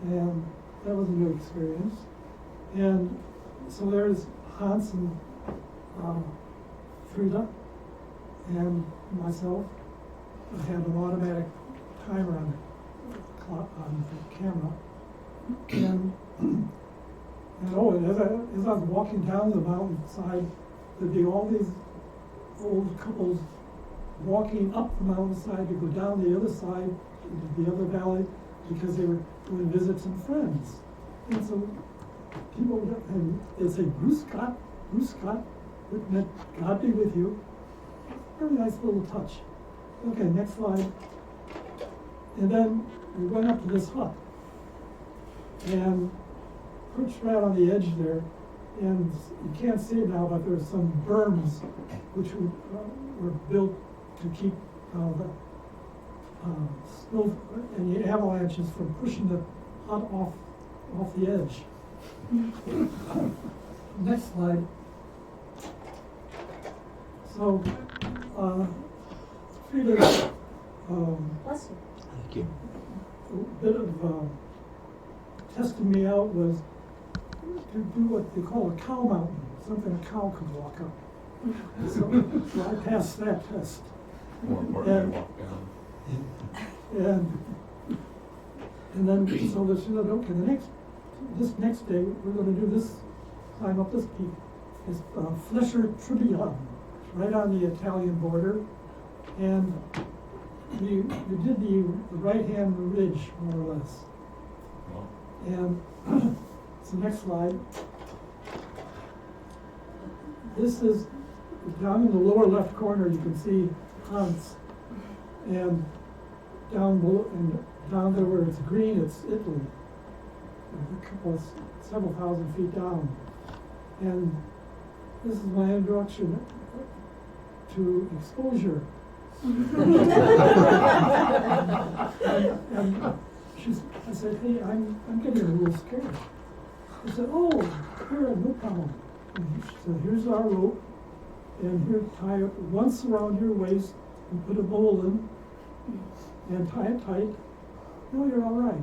and that was a new experience. And so there's Hans and Frida and myself. I had an automatic timer on the camera, and as I was walking down the mountainside, there'd be all these old couples walking up the mountainside to go down the other side into the other valley because they were going to visit some friends. And so people, and they'd say, Gruß Gott, which meant God be with you. Very nice little touch. Okay, next slide. And then we went up to this hut and perched right on the edge there. And you can't see it now, but there's some berms which were built to keep the snow and the avalanches from pushing the hut off the edge. Next slide. So, Frida, Bless you. Thank you. a bit of testing me out was to do what they call a cow mountain, something a cow could walk up. So I passed that test. More importantly, walk down. And then, so they said, okay, this next day, we're gonna do this, climb up this peak, this Flescher Tribune, right on the Italian border. And we did the right-hand ridge, more or less. Well, And so next slide. This is down in the lower left corner, you can see Hans. And down below, and down there where it's green, it's Italy. Several thousand feet down. And this is my introduction to exposure. and I said, hey, I'm getting a little scared. I said, oh, here, no problem. And she said, here's our rope, and here, tie it once around your waist and put a bowl in, and tie it tight. No, you're all right.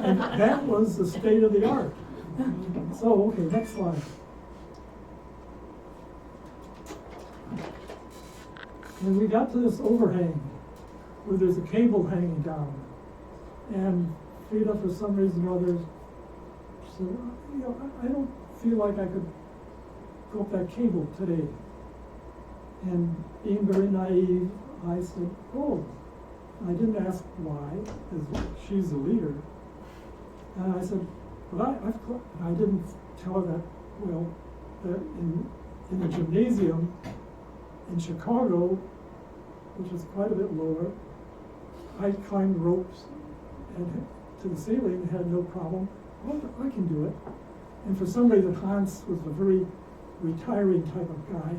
And that was the state of the art. So, okay, next slide. And we got to this overhang where there's a cable hanging down. And Frida, for some reason or other, said, you know, I don't feel like I could go up that cable today. And being very naive, I said, oh. I didn't ask why, because she's the leader. And I said, but I didn't tell her that, well, that in the gymnasium in Chicago, which was quite a bit lower, I climbed ropes and to the ceiling and had no problem. Well, I can do it. And for some reason, Hans was a very retiring type of guy.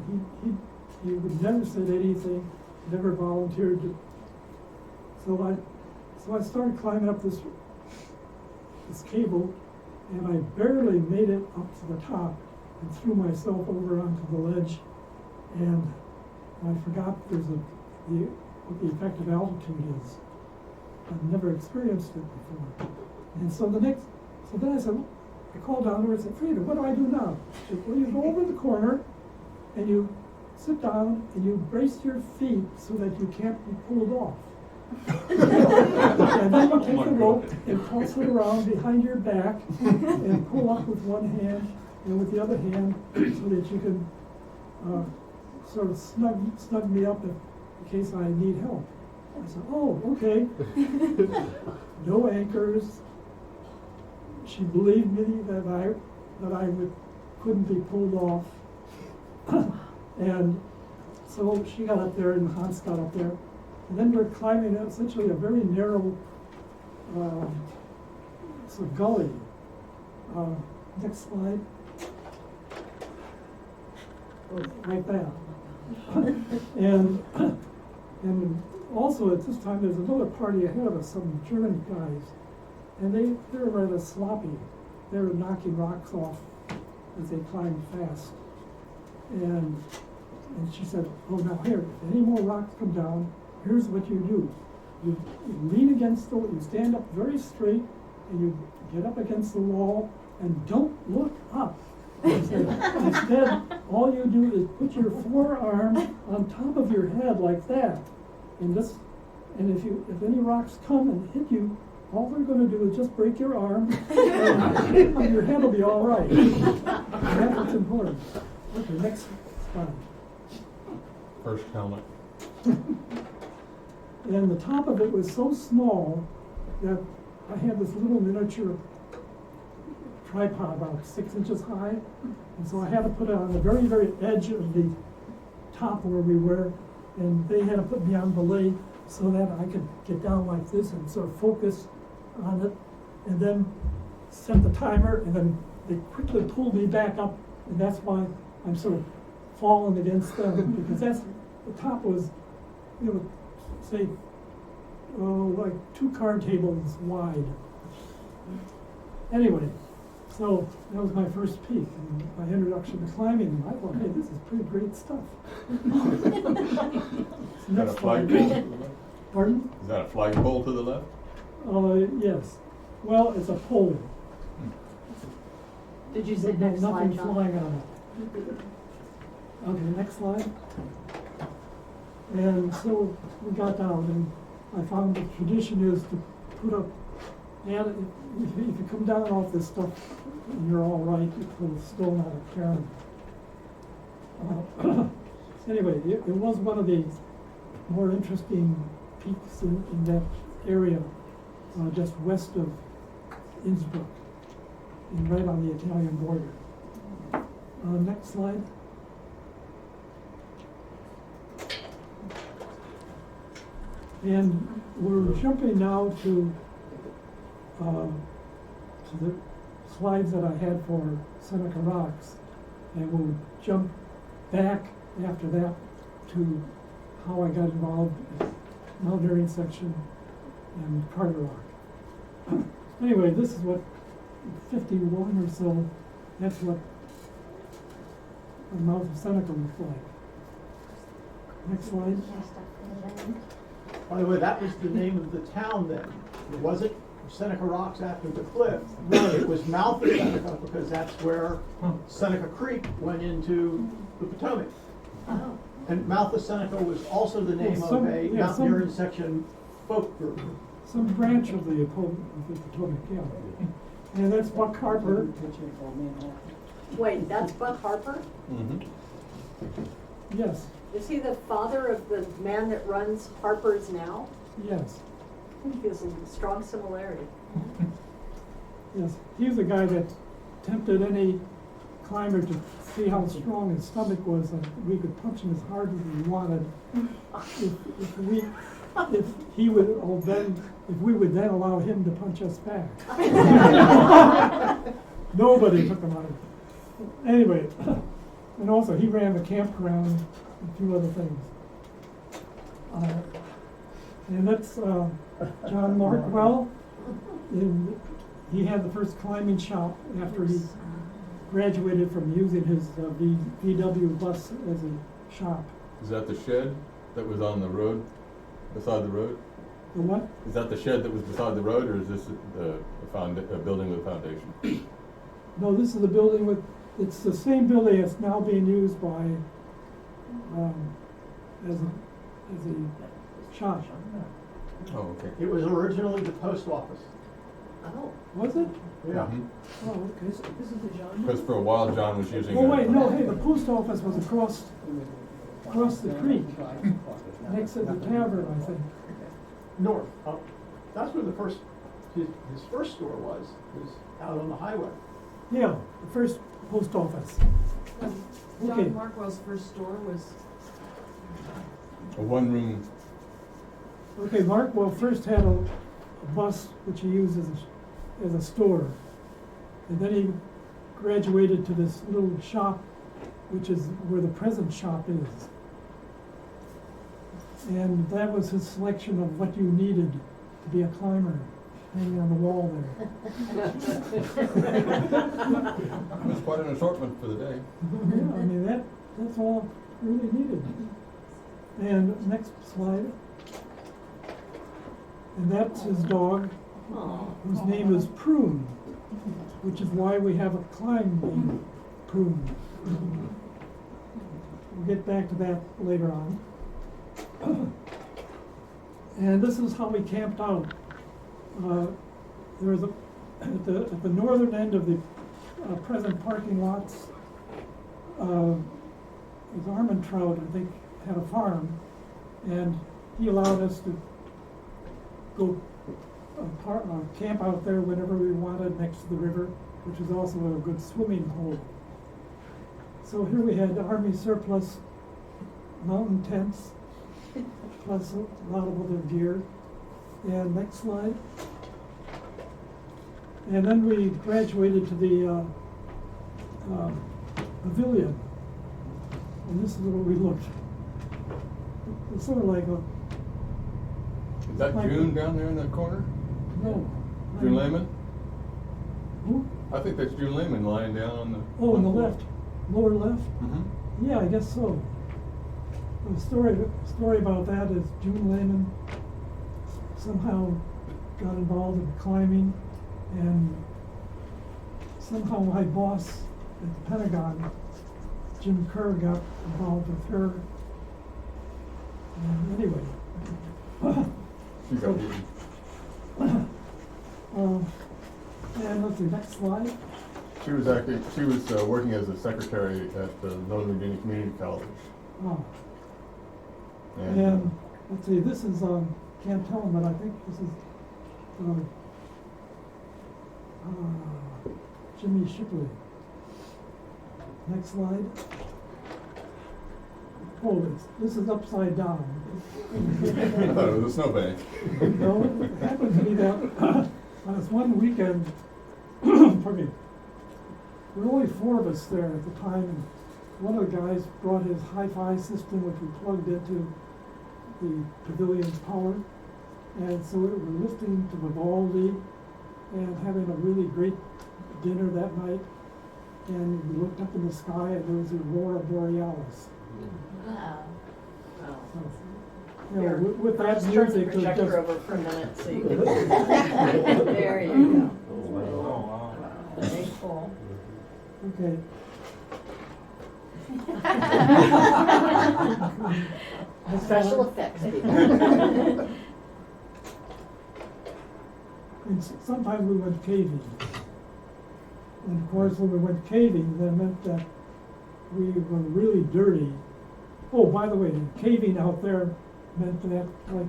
He would never said anything, never volunteered to. So I started climbing up this cable, and I barely made it up to the top and threw myself over onto the ledge. And I forgot what the effect of altitude is. I've never experienced it before. And so then I said, I called down to her and said, Frida, what do I do now? She said, well, you go over the corner and you sit down and you brace your feet so that you can't be pulled off. And then you take the rope and toss it around behind your back and pull up with one hand and with the other hand so that you can sort of snug me up in case I need help. I said, oh, okay. No anchors. She believed me that I couldn't be pulled off. And so she got up there and Hans got up there. And then we're climbing essentially a very narrow sort of gully. Next slide. Like that. And also at this time there's another party ahead of us, some German guys. And they're rather sloppy. They were knocking rocks off as they climbed fast. And she said, oh, now here, if any more rocks come down, here's what you do. you lean against the, you stand up very straight, and you get up against the wall, and don't look up. Instead, all you do is put your forearm on top of your head like that. And if any rocks come and hit you, all they're gonna do is just break your arm, and your head will be all right. That's what's important. Okay, next slide. First helmet. And the top of it was so small that I had this little miniature tripod about 6 inches high. And so I had to put it on the very, very edge of the top where we were. And they had to put me on belay so that I could get down like this and sort of focus on it. And then set the timer, and then they quickly pulled me back up. And that's why I'm sort of falling against them, because the top was, say, like 2 card tables wide. Anyway, so that was my first peek, and my introduction to climbing, and I thought, hey, this is pretty great stuff. Is that a flagpole to the left? Pardon? Is that a flagpole to the left? Yes. Well, it's a pole. Did you say There's next slide, nothing John? flying on it. Okay, next slide. And so we got down, and I found the tradition is to put up, and if you come down off this stuff, and you're all right, you put a stone out of Karen. Anyway, it was one of the more interesting peaks in that area, just west of Innsbruck, and right on the Italian border. Next slide. And we're jumping now to the slides that I had for Seneca Rocks, and we'll jump back after that to how I got involved in mountaineering section and Carter Rock. Anyway, this is what 51 or so, that's what the mouth of Seneca looked like. Next slide. By the way, that was the name of the town then. It wasn't Seneca Rocks after the cliff. It was mouth of Seneca because that's where Seneca Creek went into the Potomac. Oh. And mouth of Seneca was also the name Well, some- of a yeah, mountaineering section folk group. Some branch of the Potomac, yeah. And that's Buck Harper. Wait, that's Buck Harper? Mm-hmm. Yes, Is he the father of the man that runs Harper's now? yes, I think there's a strong similarity. yes. He was the guy that tempted any climber to see how strong his stomach was, and we could punch him as hard as we wanted. If we would then allow him to punch us back. Nobody took him out. Anyway, and also he ran the campground and a few other things. And that's John Markwell. He had the first climbing shop after he graduated from using his VW bus as a shop. Is that the shed that was on the road, beside the road? The what? Is that the shed that was beside the road, or is this a building with a foundation? No, this is a building with, it's the same building that's now being used by, as a shop. Oh, okay. It was originally the post office. Oh. Was it? Yeah. Mhm. Oh, okay. This is the John. Because for a while John was using. Oh, wait, no, hey, the post office was across the creek, next to the tavern, I think. North. That's where the first, his first store was out on the highway. Yeah, the first post office. Okay. John Markwell's first store was, A one-room. Okay, Markwell first had a bus which he used as a store. And then he graduated to this little shop, which is where the present shop is. And that was his selection of what you needed to be a climber, hanging on the wall there. It was quite an assortment for the day. Yeah, I mean, that's all really needed. And next slide. And that's his dog, Aw. whose name is Prune, which is why we have a climb named Prune. We'll get back to that later on. And this is how we camped out. There was at the northern end of the present parking lots, was Armentrout, I think, had a farm, and he allowed us to go camp out there whenever we wanted next to the river, which is also a good swimming hole. So here we had Army surplus mountain tents, plus a lot of other gear. And next slide. And then we graduated to the pavilion. And this is what we looked. It's sort of like a, Is that Like- June down there in that corner? no. June Lehman? Who? I think that's June Lehman lying down on the. Oh, on the left, lower left? Mm-hmm. Yeah, I guess so. The story about that is June Lehman somehow got involved in climbing, and somehow my boss at the Pentagon, Jim Kerr, got involved with her. And anyway, She got eaten. and let's see, next slide. She was working as a secretary at the Northern Virginia Community College. Oh, And, and let's see, this is, can't tell them, but I think this is, Jimmy Shipley. Next slide. Oh, this is upside down. I thought it was a snowbank. No, it happened to be that, on this one weekend, pardon me, there were only 4 of us there at the time, and one of the guys brought his hi-fi system, which we plugged into the pavilion's power, and so we were listening to Vivaldi and having a really great dinner that night, and we looked up in the sky and there was the Aurora Borealis. Wow. Wow. So, you know, Here, with that Just turn the music, it projector just, over for a minute so you can. There you go. Very cool. okay. Special effects people. And sometimes we went caving. And of course, when we went caving, that meant that we were really dirty. Oh, by the way, caving out there meant that, like,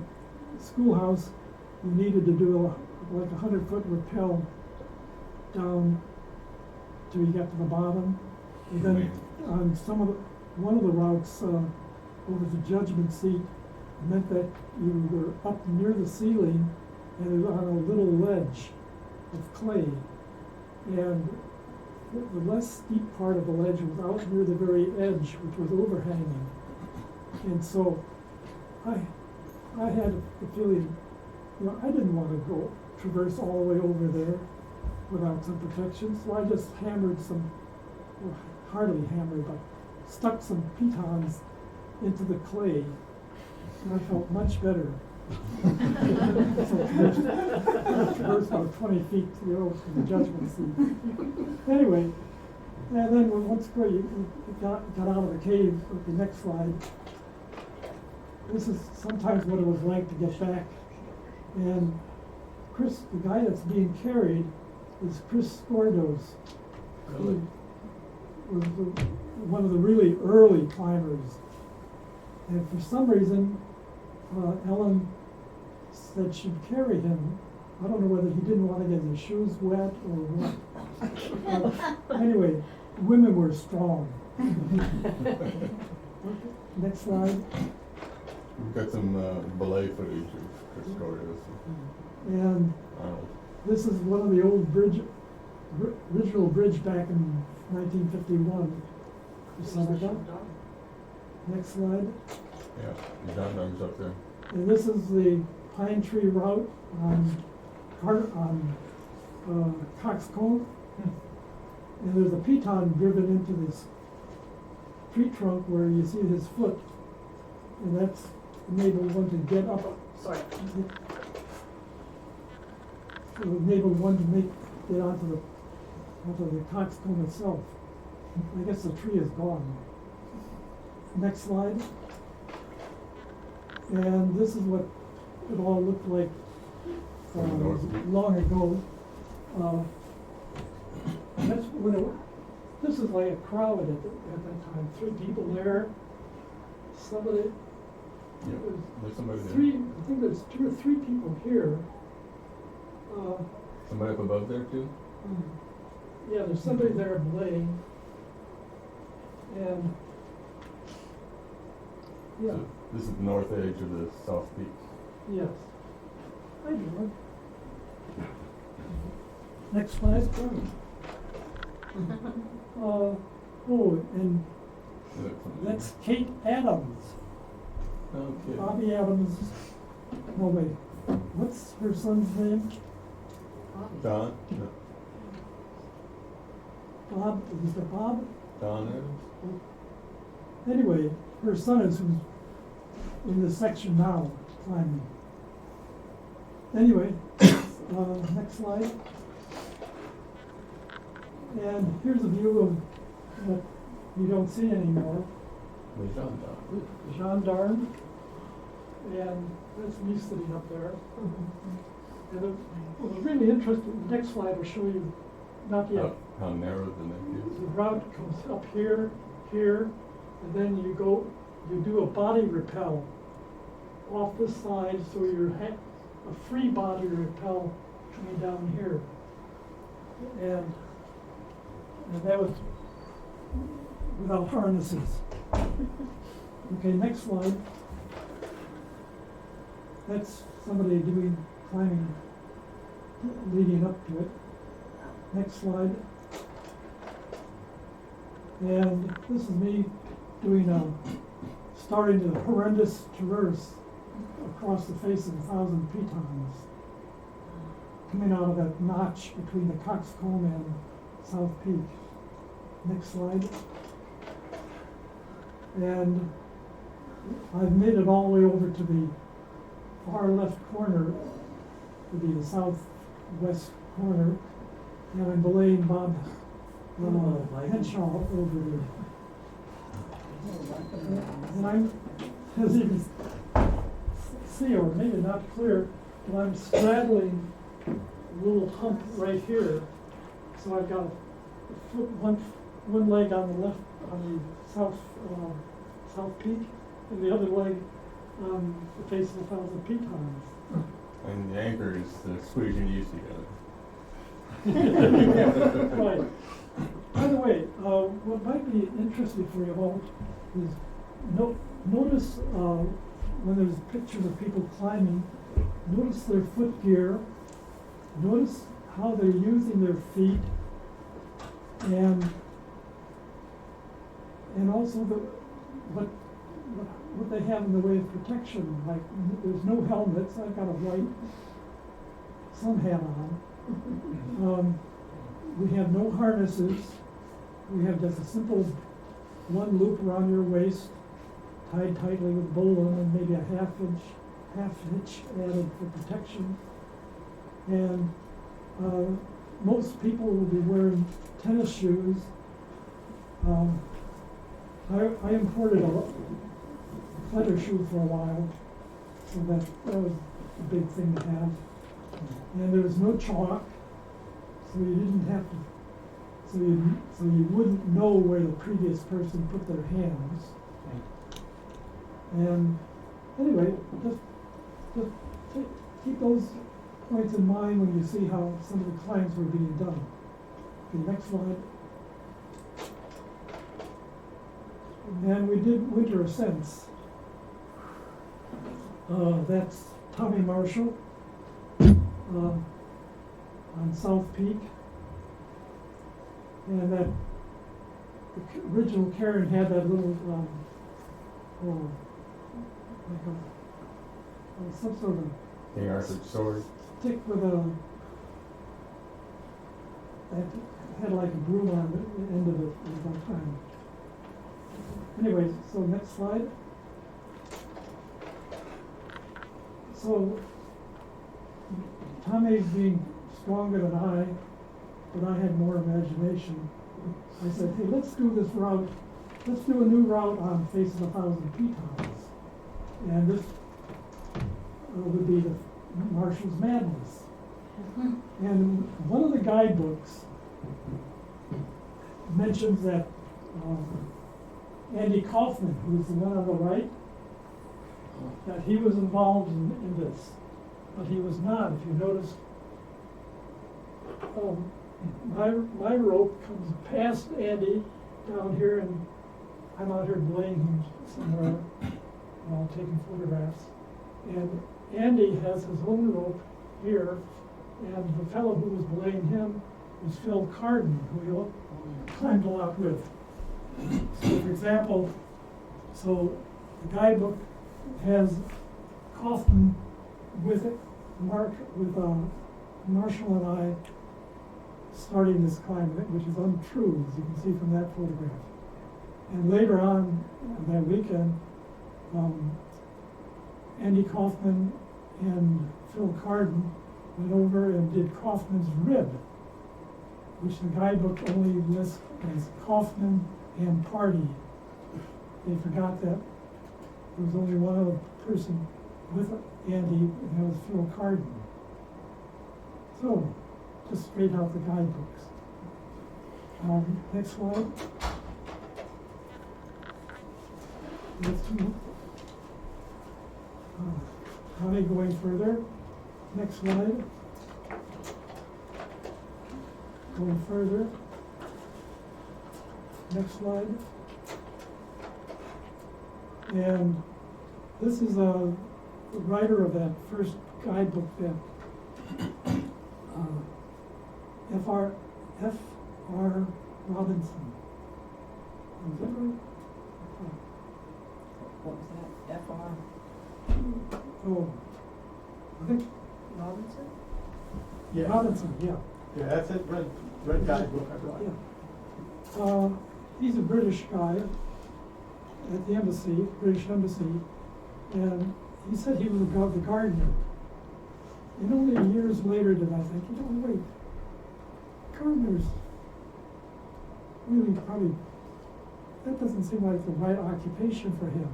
schoolhouse, we needed to do like 100-foot rappel down till you got to the bottom. And then on one of the routes, over the judgment seat, meant that you were up near the ceiling and it was on a little ledge of clay. And the less steep part of the ledge was out near the very edge, which was overhanging. And so I had the feeling, you know, I didn't want to go traverse all the way over there without some protection, so I just hammered some, well, hardly hammered, but stuck some pitons into the clay, and I felt much better. So traversed about 20 feet to the judgment seat. Anyway, and then once we got out of the cave, with the next slide, this is sometimes what it was like to get back. And Chris, the guy that's being carried, is Chris Skordos. Really? He was one of the really early climbers. And for some reason, Ellen said she'd carry him. I don't know whether he didn't want to get his shoes wet or what. Anyway, women were strong. Okay, next slide. We've got some belay footage of Chris Skordos. And Arnold. this is one of the old original bridge back in 1951. You saw that? Next slide. Yeah, the gendarme's up there. And this is the Pine Tree Route on Cox Cove. And there's a piton driven into this tree trunk where you see his foot. And that's enabled one to get up. Sorry. enable one to make it onto the coxcomb itself. I guess the tree is gone. Next slide. And this is what it all looked like long ago. That's when this is like a crowd at that time. 3 people there. Somebody. Yeah, there's somebody there. I think there's 2 or 3 people here. Somebody up above there too? Yeah, there's somebody there belaying. And yeah, So this is the north edge of the south peak. yes. Hi, George. Next slide, please. And that's Kate Adams. Okay. Bobby Adams. No, wait. What's her son's name? Don? No. Bob, is it Bob? Don Adams? Anyway, her son is who's in this section now, climbing. Anyway, next slide. And here's a view of what you don't see anymore. The gendarme. Gendarme. And that's me sitting up there. And it was really interesting. The next slide will show you, not yet. How narrow the neck is. The route comes up here, here, and then you do a body rappel off this side, so you're a free body rappel coming down here. And that was without harnesses. Okay, next slide. That's somebody climbing, leading up to it. Next slide. And this is me doing starting the horrendous traverse across the face of 1,000 pitons, coming out of that notch between the coxcomb and South Peak. Next slide. And I've made it all the way over to the far left corner, to the southwest corner, and I'm belaying Bob Henshaw over there. And I'm, as you can see, or maybe not clear, but I'm straddling a little hump right here. So I've got one leg on the left, on the south peak, and the other leg on the face of 1,000 pitons. And the anchor is squeezing you together. Right. By the way, what might be interesting for you all is notice when there's pictures of people climbing, notice their foot gear, notice how they're using their feet, and also what they have in the way of protection. Like there's no helmets. I've got a white sun hat on. We have no harnesses. We have just a simple one loop around your waist, tied tightly with bowline, and maybe a half hitch added for protection. And most people will be wearing tennis shoes. I imported a pleather shoe for a while, so that was a big thing to have. And there was no chalk, so you didn't have to. So you wouldn't know where the previous person put their hands. And anyway, just keep those points in mind when you see how some of the climbs were being done. Okay, next slide. And we did winter ascents. That's Tommy Marshall on South Peak. And that the original Karen had that little some sort of King Arthur's sword. stick with that had like a broom on the end of it at one time. Anyway, so next slide. So Tommy's being stronger than I, but I had more imagination. I said, hey, let's do this route, let's do a new route on Faces of 1,000 Pitons. And this would be the Marshall's Madness. And one of the guidebooks mentions that Andy Kaufman, who's the one on the right, that he was involved in this, but he was not. If you notice, my rope comes past Andy down here, and I'm out here belaying him somewhere while taking photographs. And Andy has his own rope here, and the fellow who was belaying him was Phil Carden, who he climbed a lot with. So, for example, the guidebook has Kaufman with Marshall and I starting this climb, which is untrue, as you can see from that photograph. And later on that weekend, Andy Kaufman and Phil Carden went over and did Kaufman's rib, which the guidebook only lists as Kaufman and party. They forgot that there was only one other person with Andy, and that was Phil Carden. So, just straight out the guidebooks. Next slide. Let's move. How are going further? Next slide. Going further. Next slide. And this is the writer of that first guidebook, that F.R. Robinson. Is that right? What was that? F.R. Oh, I think Robinson? Yeah. Robinson, yeah. Yeah, that's it, red guidebook I brought. Yeah. He's a British guy at the embassy, British embassy, and he said he was the gardener. And only years later did I think, wait, gardeners really probably, that doesn't seem like the right occupation for him.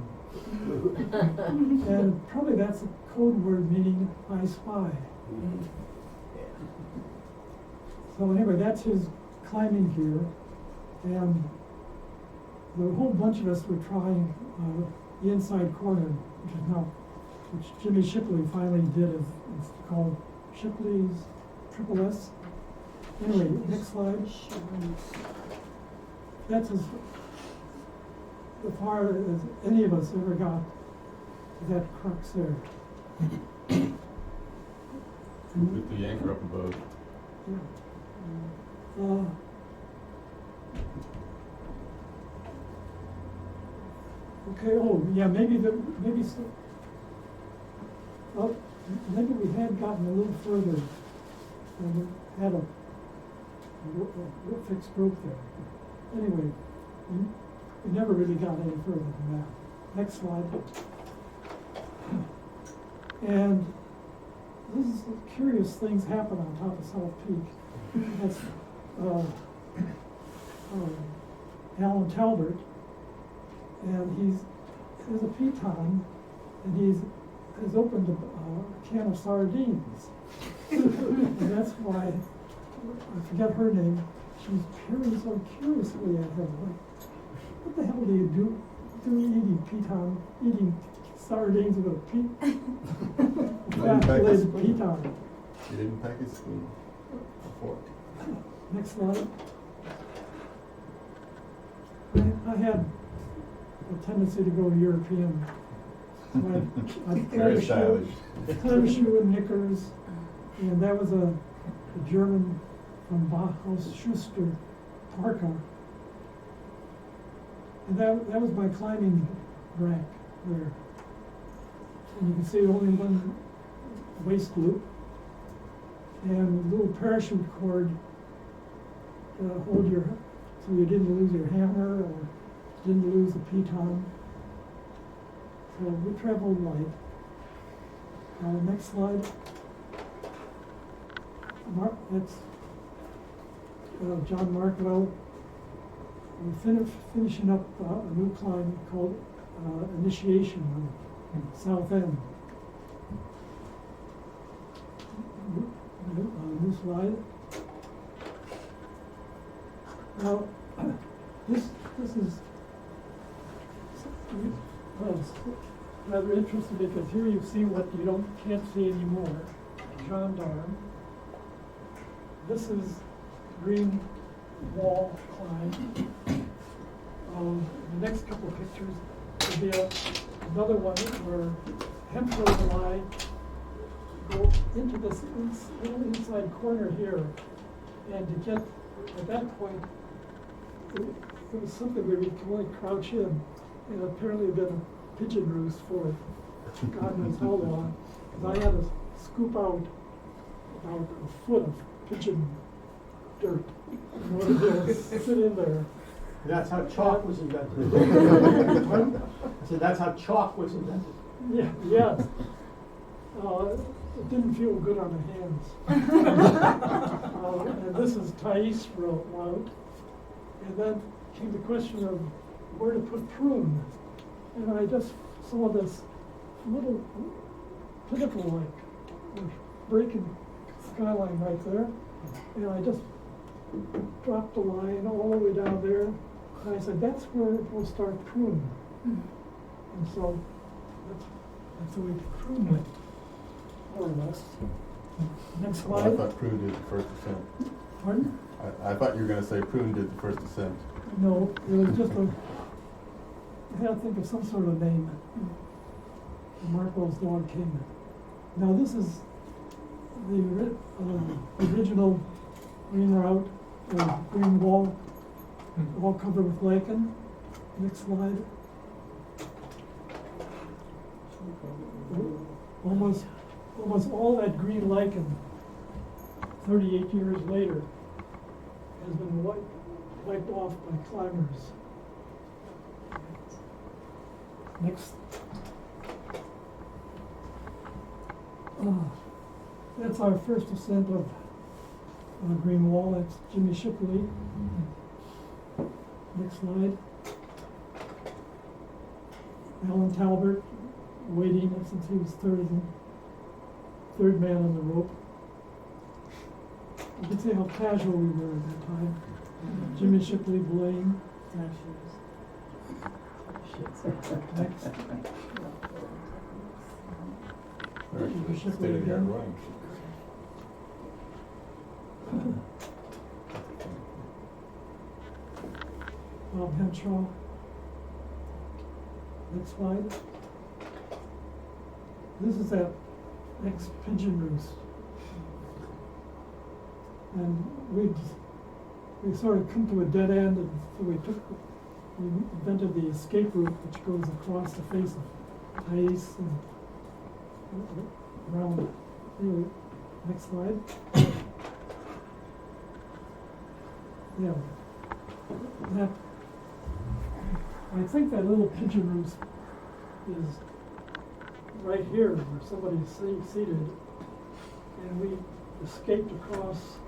And probably that's a code word meaning I spy. So anyway, that's his climbing gear, and there were a whole bunch of us were trying the inside corner, which Jimmy Shipley finally did. It's called Shipley's Triple S. Anyway, next slide. That's as far as any of us ever got to that crux there. With the anchor up above. Yeah. Okay, maybe we had gotten a little further and we had a fixed rope there. Anyway, we never really got any further than that. Next slide. And this is curious things happen on top of South Peak. That's Alan Talbert, and he's a piton, and has opened a can of sardines. And that's why, I forget her name, she's peering so curiously at him, like, what the hell do you do eating sardines with a fat-related piton? She didn't pack his spoon. A fork. Next slide. I had a tendency to go European. So I'd Very stylish. clear shoe and knickers, and that was a German from Bauhaus Schuster parka. And that was my climbing rack there. And you can see only one waist loop and a little parachute cord to hold so you didn't lose your hammer or didn't lose the piton. So we traveled light. Next slide. That's John Markwell. We're finishing up a new climb called Initiation on South End. New slide. Now, this is well, it's rather interesting because here you see what you can't see anymore. Gendarme. This is green wall climb. The next couple of pictures will be another one where Hemphill and I go into this little inside corner here, and to get at that point, it was something where we could only crouch in, and apparently had been a pigeon roost for God knows how long. Because I had to scoop out about a foot of pigeon dirt in order to sit in there. That's how chalk was invented. Pardon? I said, that's how chalk was invented. Yeah, yes. It didn't feel good on the hands. And this is Thais route. And then came the question of where to put prune. And I just saw this little pinnacle like breaking skyline right there. And I just dropped the line all the way down there. And I said, that's where we'll start prune. And so that's the way prune went, more or less. Next Well, I slide. thought Prune did the first ascent. Pardon? I thought you were gonna say Prune did the first ascent. No, it was just I had to think of some sort of name. Markwell's Dog King. Now this is the original green route, green wall, all covered with lichen. Next slide. Almost all that green lichen, 38 years later, has been wiped off by climbers. Next. That's our first ascent of Green Wall. That's Jimmy Shipley. Next slide. Alan Talbert, waiting since he was third man on the rope. You can see how casual we were at that time. Jimmy Shipley, Blaine. Next. Actually, Shipley state of the art again. running. Bob Henshaw. Next slide. This is that ex-pigeon roost. And we sort of come to a dead end, and so we invented the escape route, which goes across the face of Thais and around. Anyway, next slide. Yeah. That, I think that little pigeon roost is right here where somebody's seated, and we escaped across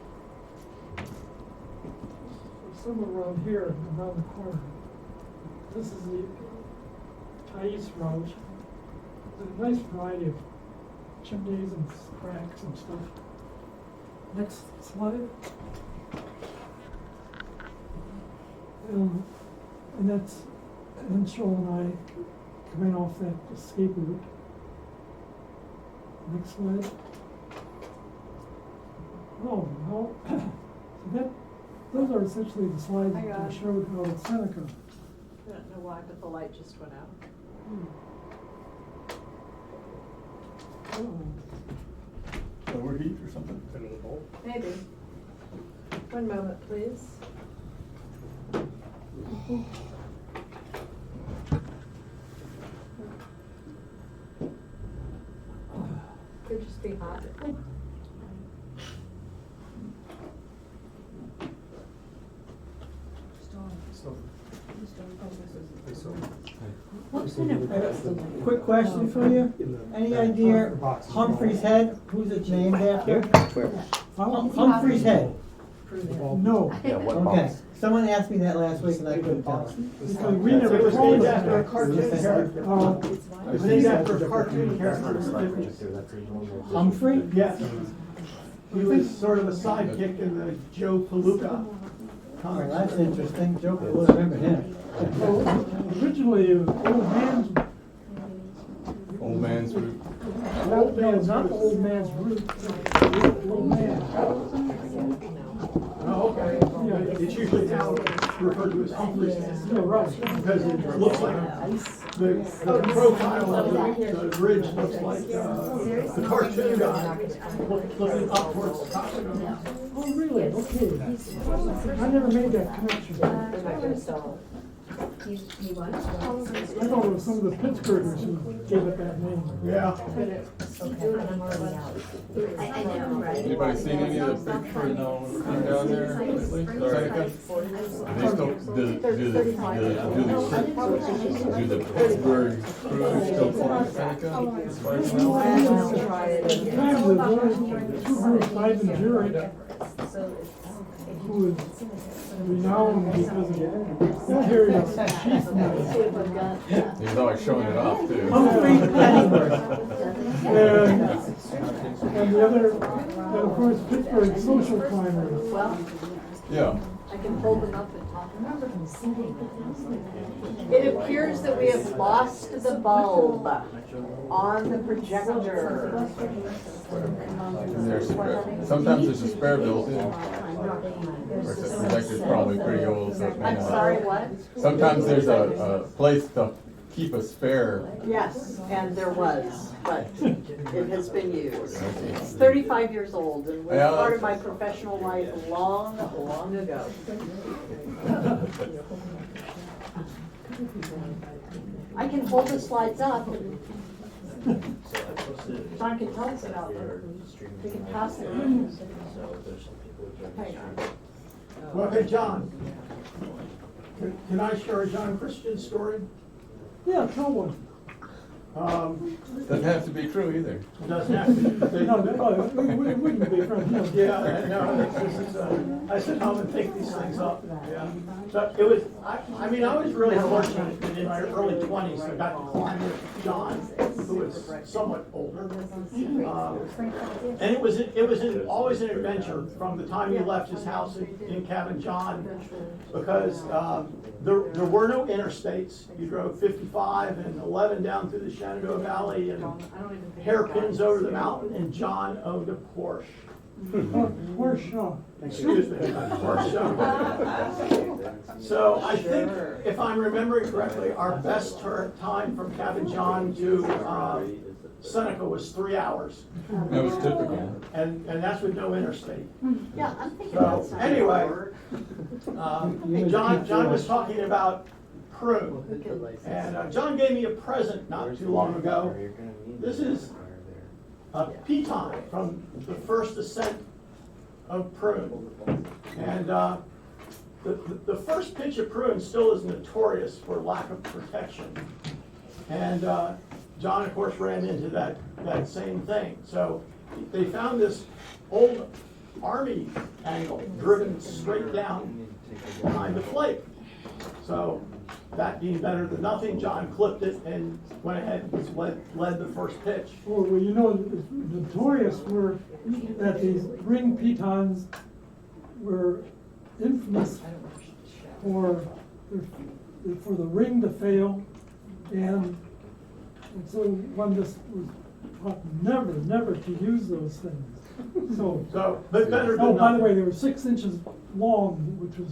somewhere around here, around the corner. This is the Thais route. There's a nice variety of chimneys and cracks and stuff. Next slide. And that's Henshaw and I coming off that escape route. Next slide. Oh, well, so those are essentially the slides Hang that I on. showed about Seneca. I don't know why, but the light just went out. Overheat or something? Maybe. One moment, please. Could just be hot. Quick question for you. Any idea Humphrey's Head, who's it named after? Humphrey's Head. No, Yeah, what Okay, box? someone asked me that last week and I couldn't tell. because we It never was called named it after a that. cartoon character. It was named after a cartoon character. Humphrey? Yes. He was sort of a sidekick in the Joe Palooka Oh, comic that's strip. interesting. Joe will remember him. Well, originally, it was Old Man's, Old man's root. no, not Old Man's Root, Old Man. Oh, okay. Yeah, it's usually now referred to as Humphrey's Head. Yeah, right. Because it looks like the profile of the bridge looks like the cartoon guy looking up towards the top. Oh, really? Okay. I never made that connection. You what? I thought it was some of the Pittsburghers who gave it that name. Yeah. I know, right? Anybody seen any of the big thing down there lately? Seneca? They still, do the Pittsburgh crews still call it Seneca? As far as you know? Times there were two groups, Ivan Jurek, who is renowned because he carried a sheath knife. He was always showing it off too. Humphrey Pennyworth. And the other, and of course, Pittsburgh social climbers. Well, Yeah. I can hold them up and talk. It appears that we have lost the bulb on the projector. And there's sometimes there's a spare built in. Of course, the projector's probably pretty old, so it may I'm not. sorry, what? Sometimes there's a place to keep a spare. Yes, and there was, but it has been used. It's 35 years old and was Yeah, part of my professional life long, long ago. I can hold the slides up. John can tell us about them. We can pass it. Hang on. Well, hey, John. Can I share a John Christian story? Yeah, tell one. Doesn't have to be true either. Doesn't have to be. No, it wouldn't be from him. Yeah, no, this is, I sit home and think these things up, yeah. So it was, I mean, I was really fortunate that in my early 20s, I got to climb with John, who was somewhat older. And it was always an adventure from the time he left his house in Cabin John, because there were no interstates. You drove 55 and 11 down through the Shenandoah Valley and hairpins over the mountain, and John owned a Porsche. Porsche. Excuse me, Porsche. So I think, if I'm remembering correctly, our best time from Cabin John to Seneca was 3 hours. That was typical. And that's with no interstate. Yeah, I'm thinking about So something. anyway, John was talking about prune. And John gave me a present not too long ago. This is a piton from the first ascent of prune. And the first pitch of prune still is notorious for lack of protection. And John, of course, ran into that same thing. So they found this old army angle driven straight down behind the flake. So that being better than nothing, John clipped it and went ahead and led the first pitch. Well, you know, it's notorious were that these ring pitons were infamous for the ring to fail, and so one just was taught never to use those things. So, But better oh, than by the way, nothing. they were 6 inches long, which was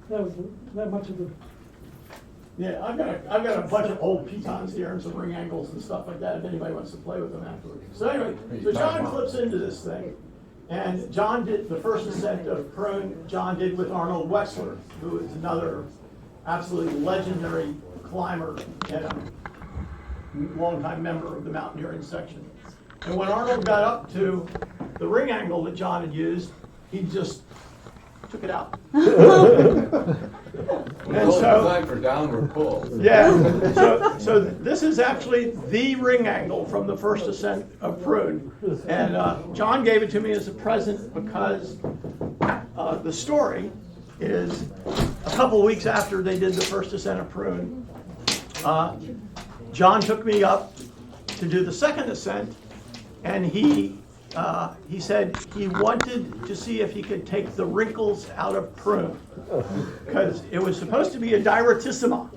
that much of the. Yeah, I've got a bunch of old pitons here and some ring angles and stuff like that, if anybody wants to play with them afterwards. So anyway, so John clips into this thing. And John did the first ascent of prune, John did with Arnold Wexler, who is another absolutely legendary climber and a longtime member of the mountaineering section. And when Arnold got up to the ring angle that John had used, he just took it out. And It's so, designed for downward pulls. yeah, so this is actually the ring angle from the first ascent of Prune. And John gave it to me as a present because the story is a couple weeks after they did the first ascent of Prune, John took me up to do the second ascent, and he said he wanted to see if he could take the wrinkles out of Prune, because it was supposed to be a diretissima.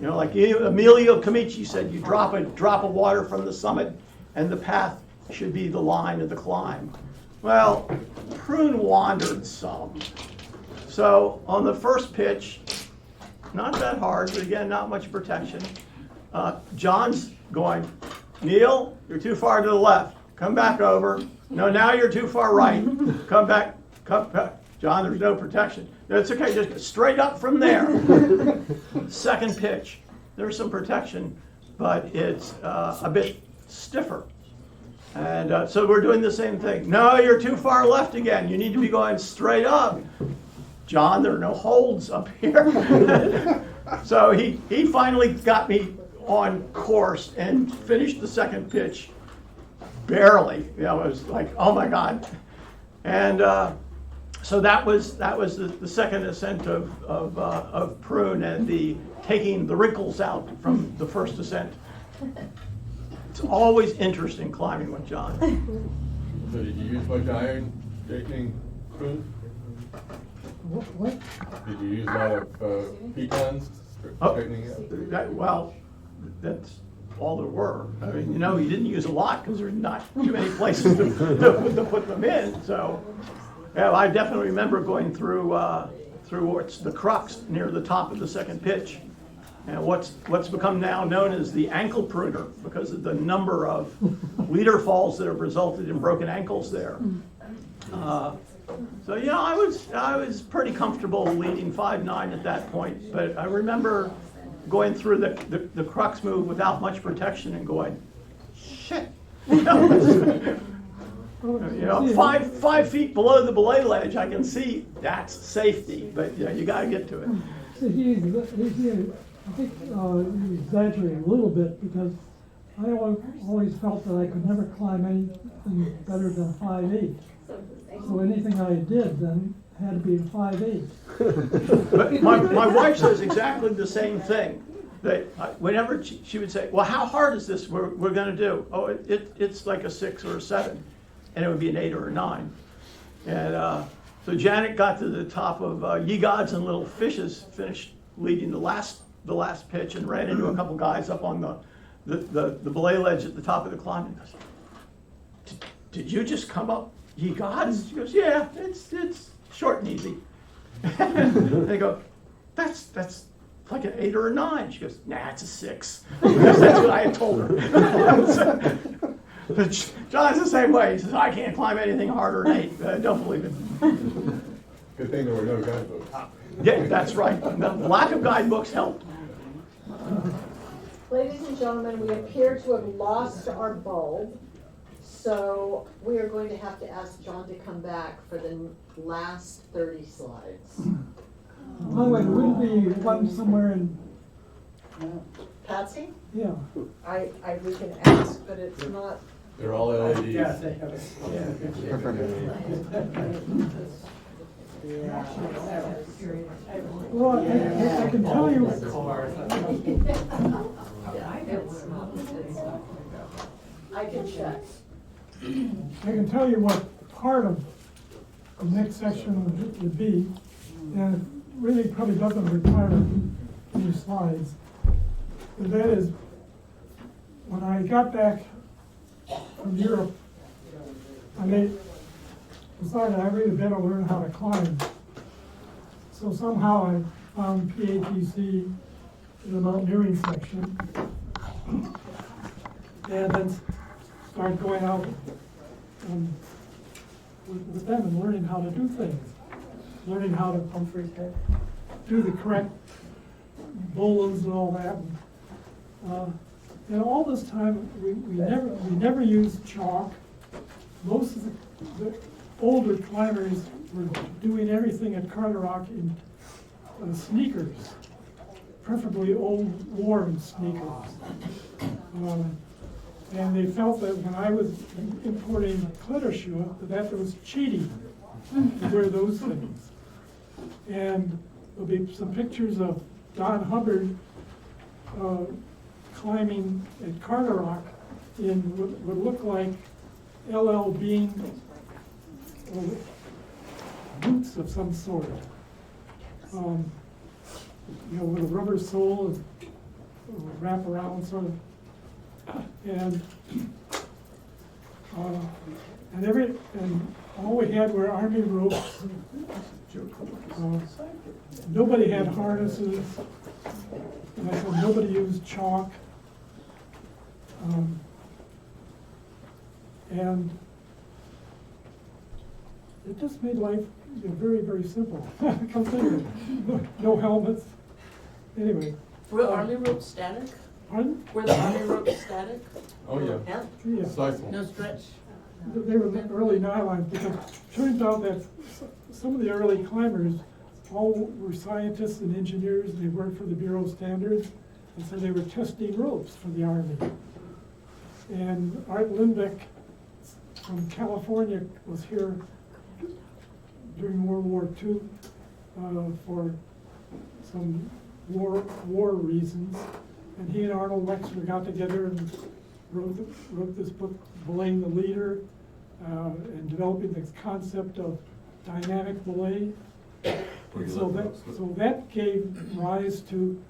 You know, like Emilio Camici said, you drop a drop of water from the summit, and the path should be the line of the climb. Well, Prune wandered some. So on the first pitch, not that hard, but again, not much protection. John's going, Neil, you're too far to the left. Come back over. No, now you're too far right. Come back. Come back. John, there's no protection. No, it's okay. Just get straight up from there. Second pitch. There's some protection, but it's a bit stiffer. And so we're doing the same thing. No, you're too far left again. You need to be going straight up. John, there are no holds up here. So he finally got me on course and finished the second pitch barely. You know, it was like, oh my God. And so that was the second ascent of Prune, and the taking the wrinkles out from the first ascent. It's always interesting climbing with John. So did you use much iron straightening Prune? What? Did you use a lot of pecans straightening it? Well, that's all there were. I mean, you know, you didn't use a lot because there's not too many places to put them in. So, yeah, I definitely remember going through what's the crux near the top of the second pitch, and what's become now known as the ankle pruner because of the number of leader falls that have resulted in broken ankles there. So yeah, I was pretty comfortable leading 5-9 at that point, but I remember going through the crux move without much protection and going, shit. You know, 5 feet below the belay ledge, I can see that's safety, but you know, you got to get to it. I think you exaggerate a little bit, because I always felt that I could never climb anything better than 5'8". So anything I did then had to be a 5'8". But my wife says exactly the same thing. That whenever she would say, well, how hard is this we're going to do? Oh, it's like a 6 or a 7. And it would be an 8 or a 9. And so Janet got to the top of Ye Gods and Little Fishes, finished leading the last pitch, and ran into a couple guys up on the belay ledge at the top of the climb. And goes, did you just come up Ye Gods? She goes, yeah, it's short and easy. And they go, that's like an 8 or a 9. She goes, nah, it's a 6. Because that's what I had told her. But John's the same way. He says, I can't climb anything harder than 8. Don't believe it. Good thing there were no guidebooks. Yeah, that's right. The lack of guidebooks helped. Ladies and gentlemen, we appear to have lost our bulb, so we are going to have to ask John to come back for the last 30 slides. By the way, there will be one somewhere in, Patsy? yeah. We can ask, but it's not. They're all LEDs. Yeah, they have it. Well, I can tell you, I can check. I can tell you what part of the next section would be, and it really probably doesn't require any slides. But that is, when I got back from Europe, I decided I really better learn how to climb. So somehow I found PATC in the mountaineering section, and then started going out with them and learning how to do things, learning how to do the correct bolas and all that. And all this time, we never used chalk. Most of the older climbers were doing everything at Carter Rock sneakers, preferably old worn sneakers. And they felt that when I was importing Kletterschuhe, that was cheating to wear those things. And there'll be some pictures of Don Hubbard climbing at Carter Rock in what would look like LL Bean boots of some sort. With a rubber sole and wrap around sort of. And all we had were army ropes. Nobody had harnesses. And I said nobody used chalk. And it just made life very, very simple. Come think of it. No helmets. Anyway. Were army ropes static? Pardon? Were the army ropes static? Oh, yeah. Yeah. Stifle. No stretch? They were the early nylons, because it turns out that some of the early climbers all were scientists and engineers, and they worked for the Bureau of Standards, and so they were testing ropes for the Army. And Art Lindbeck from California was here during World War II for some war reasons, and he and Arnold Wexler got together and wrote this book, Belaying the Leader, and developing the concept of dynamic belay. And so that gave rise to,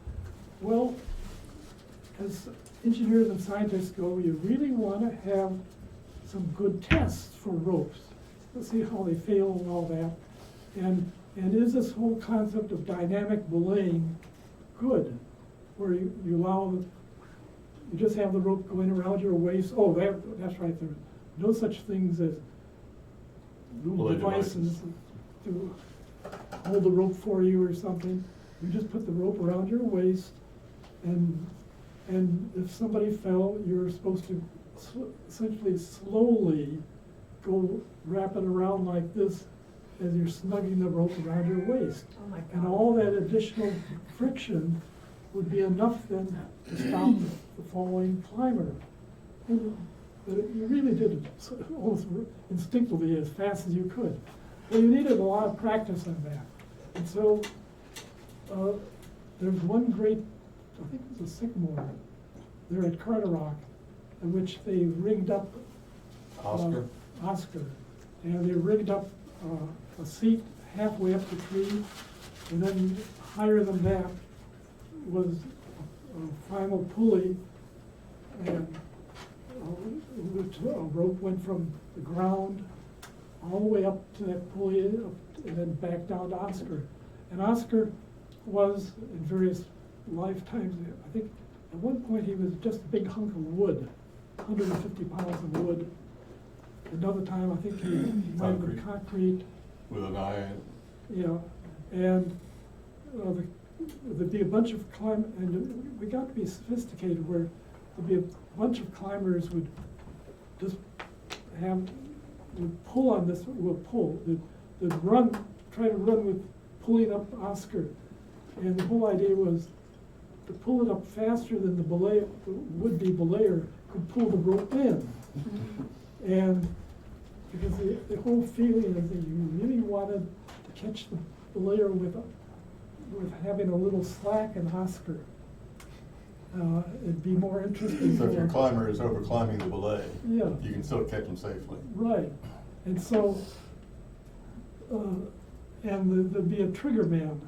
well, as engineers and scientists go, you really want to have some good tests for ropes. Let's see how they fail and all that. And is this whole concept of dynamic belaying good, where you allow, you just have the rope going around your waist? Oh, that's right, there are no such things as little devices to hold the rope for you or something. You just put the rope around your waist, and if somebody fell, you're supposed to essentially slowly go wrap it around like this as you're snugging the rope around your waist. Oh my God. And all that additional friction would be enough then to stop the falling climber. But you really did it almost instinctively as fast as you could. Well, you needed a lot of practice on that. And so there's one great, I think it was a sycamore, there at Carter Rock, in which they rigged up Oscar. And they rigged up a seat halfway up the tree, and then higher than that was a final pulley, and a rope went from the ground all the way up to that pulley, and then back down to Oscar. And Oscar was, in various lifetimes, I think at one point he was just a big hunk of wood, 150 pounds of wood. Another time, I think he might have been concrete. With an eye. Yeah, and there'd be a bunch of and we got to be sophisticated where there'd be a bunch of climbers would just would pull on this, they'd try to run with pulling up Oscar. And the whole idea was to pull it up faster than the would-be belayer could pull the rope in. And because the whole feeling is that you really wanted to catch the belayer with having a little slack in Oscar. It'd be more interesting. So if your climber is over climbing the belay, yeah, you can still catch them safely. right. And so, and there'd be a trigger man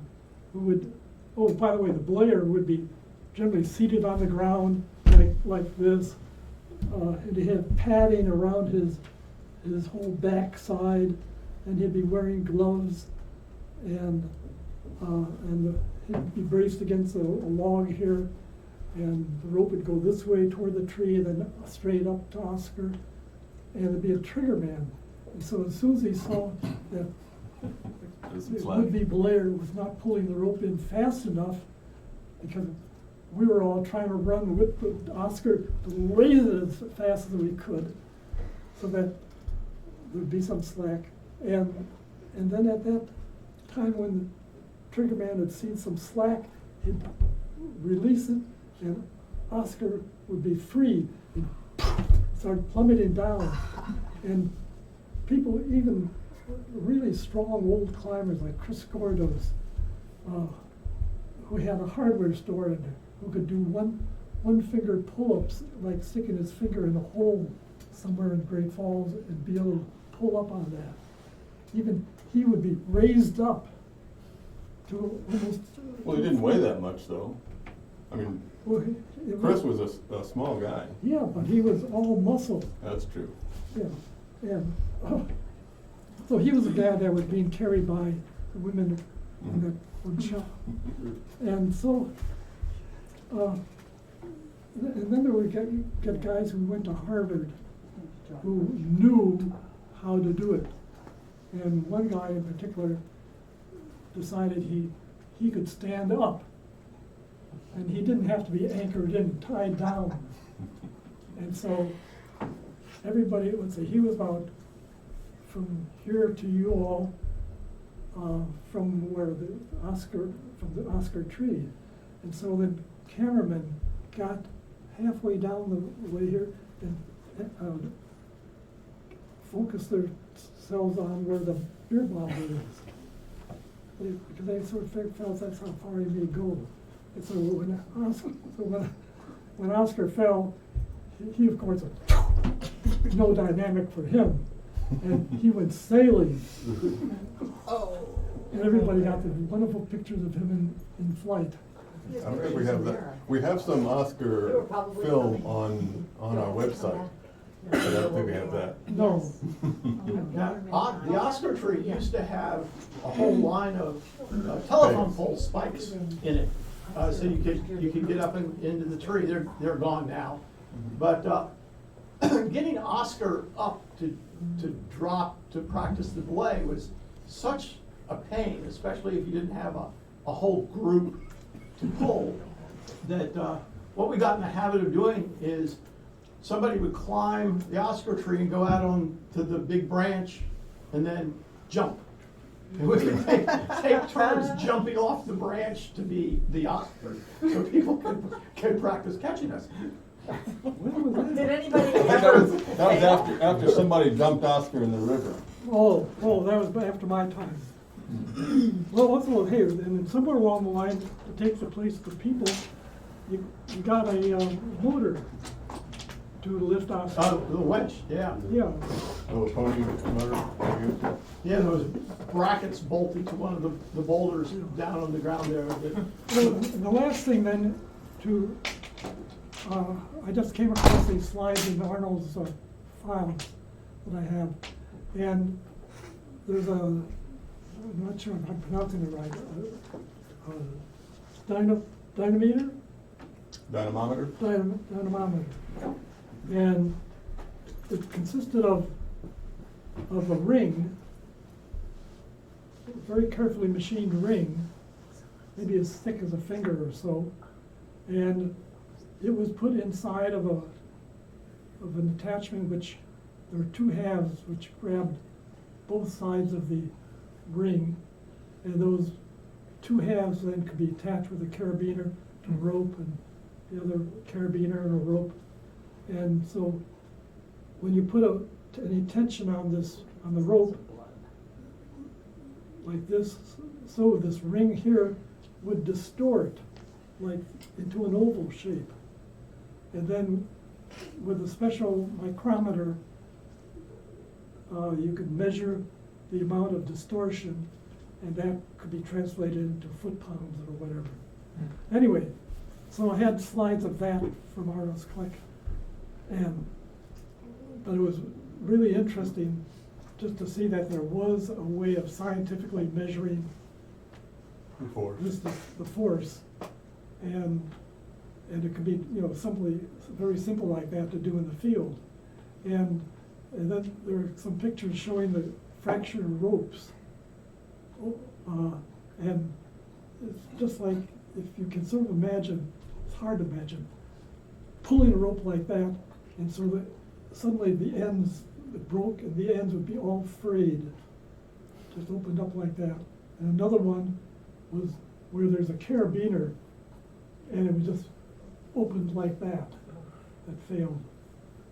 who would, oh, by the way, the belayer would be generally seated on the ground like this, and he had padding around his whole backside, and he'd be wearing gloves, and he'd be braced against a log here, and the rope would go this way toward the tree and then straight up to Oscar, and there'd be a trigger man. And so as soon as he saw that the would-be belayer was not pulling the rope in fast enough, because we were all trying to run with Oscar to raise it as fast as we could, so that there'd be some slack. And then at that time when trigger man had seen some slack, he'd release it, and Oscar would be free and start plummeting down. And people, even really strong old climbers like Chris Gordos, who had a hardware store and who could do one finger pull-ups, like sticking his finger in a hole somewhere in Great Falls and be able to pull up on that. Even he would be raised up to almost. Well, he didn't weigh that much, though. I mean, Well, Chris was a small guy. Yeah, but he was all muscle. That's true. Yeah, and so he was a guy that was being carried by the women in that one shop. And so, and then there were get guys who went to Harvard who knew how to do it. And one guy in particular decided he could stand up. And he didn't have to be anchored in, tied down. And so everybody would say he was about from here to you all, from where the Oscar tree. And so the cameraman got halfway down the way here and focused themselves on where the beer bottle is. Because they sort of felt that's how far he may go. And so when Oscar fell, he of course, no dynamic for him, and he went sailing. Oh. And everybody got the wonderful pictures of him in flight. I don't think we have that. We have some Oscar film on our website. But I don't think we have that. No. Now, the Oscar tree used to have a whole line of telephone pole spikes in it. So you could get up into the tree. They're gone now. But getting Oscar up to drop to practice the belay was such a pain, especially if you didn't have a whole group to pull, that what we got in the habit of doing is somebody would climb the Oscar tree and go out on to the big branch and then jump. And we would take turns jumping off the branch to be the Oscar, so people could practice catching us. Did anybody That ever? was after somebody dumped Oscar in the river. Oh, that was after my time. Well, also, hey, and somewhere along the line, to take the place of the people, you got a motor to lift Oscar. The winch, yeah. Yeah. Oh, pony motor, I guess. Yeah, there was brackets bolted to one of the boulders down on the ground there. And the last thing then, I just came across these slides in Arnold's file that I have, and there's I'm not sure if I'm pronouncing it right, dynamometer? Dynamometer? Dynamometer. And it consisted of a ring, a very carefully machined ring, maybe as thick as a finger or so, and it was put inside of an attachment which there were two halves which grabbed both sides of the ring, and those two halves then could be attached with a carabiner to a rope, and the other carabiner and a rope. And so when you put any tension on the rope like this, so this ring here would distort like into an oval shape. And then with a special micrometer, you could measure the amount of distortion, and that could be translated into foot-pounds or whatever. Anyway, so I had slides of that from Arnold's collection. But it was really interesting just to see that there was a way of scientifically measuring the force. And it could be, simply very simple like that to do in the field. And then there are some pictures showing the fractured ropes. And it's just like, if you can sort of imagine, it's hard to imagine, pulling a rope like that, and so that suddenly the ends, it broke, and the ends would be all frayed, just opened up like that. And another one was where there's a carabiner, and it was just opened like that failed.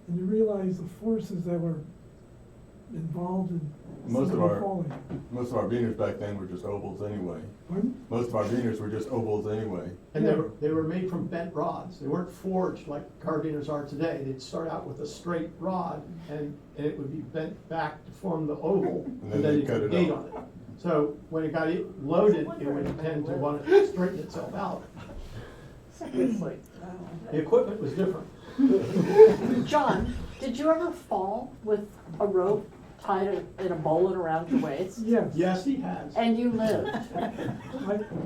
And you realize the forces that were involved in Most of somebody falling. our beaners back then were just ovals anyway. Pardon? Most of our beaners were just ovals anyway. And they were made from bent rods. They weren't forged like carabiners are today. They'd start out with a straight rod and it would be bent back to form the oval, And and then then they you cut put it gate off. on it. So when it got loaded, it would tend to want to straighten itself out. The equipment was different. John, did you ever fall with a rope tied in a bowline around your waist? Yes. Yes, he has. And you lived?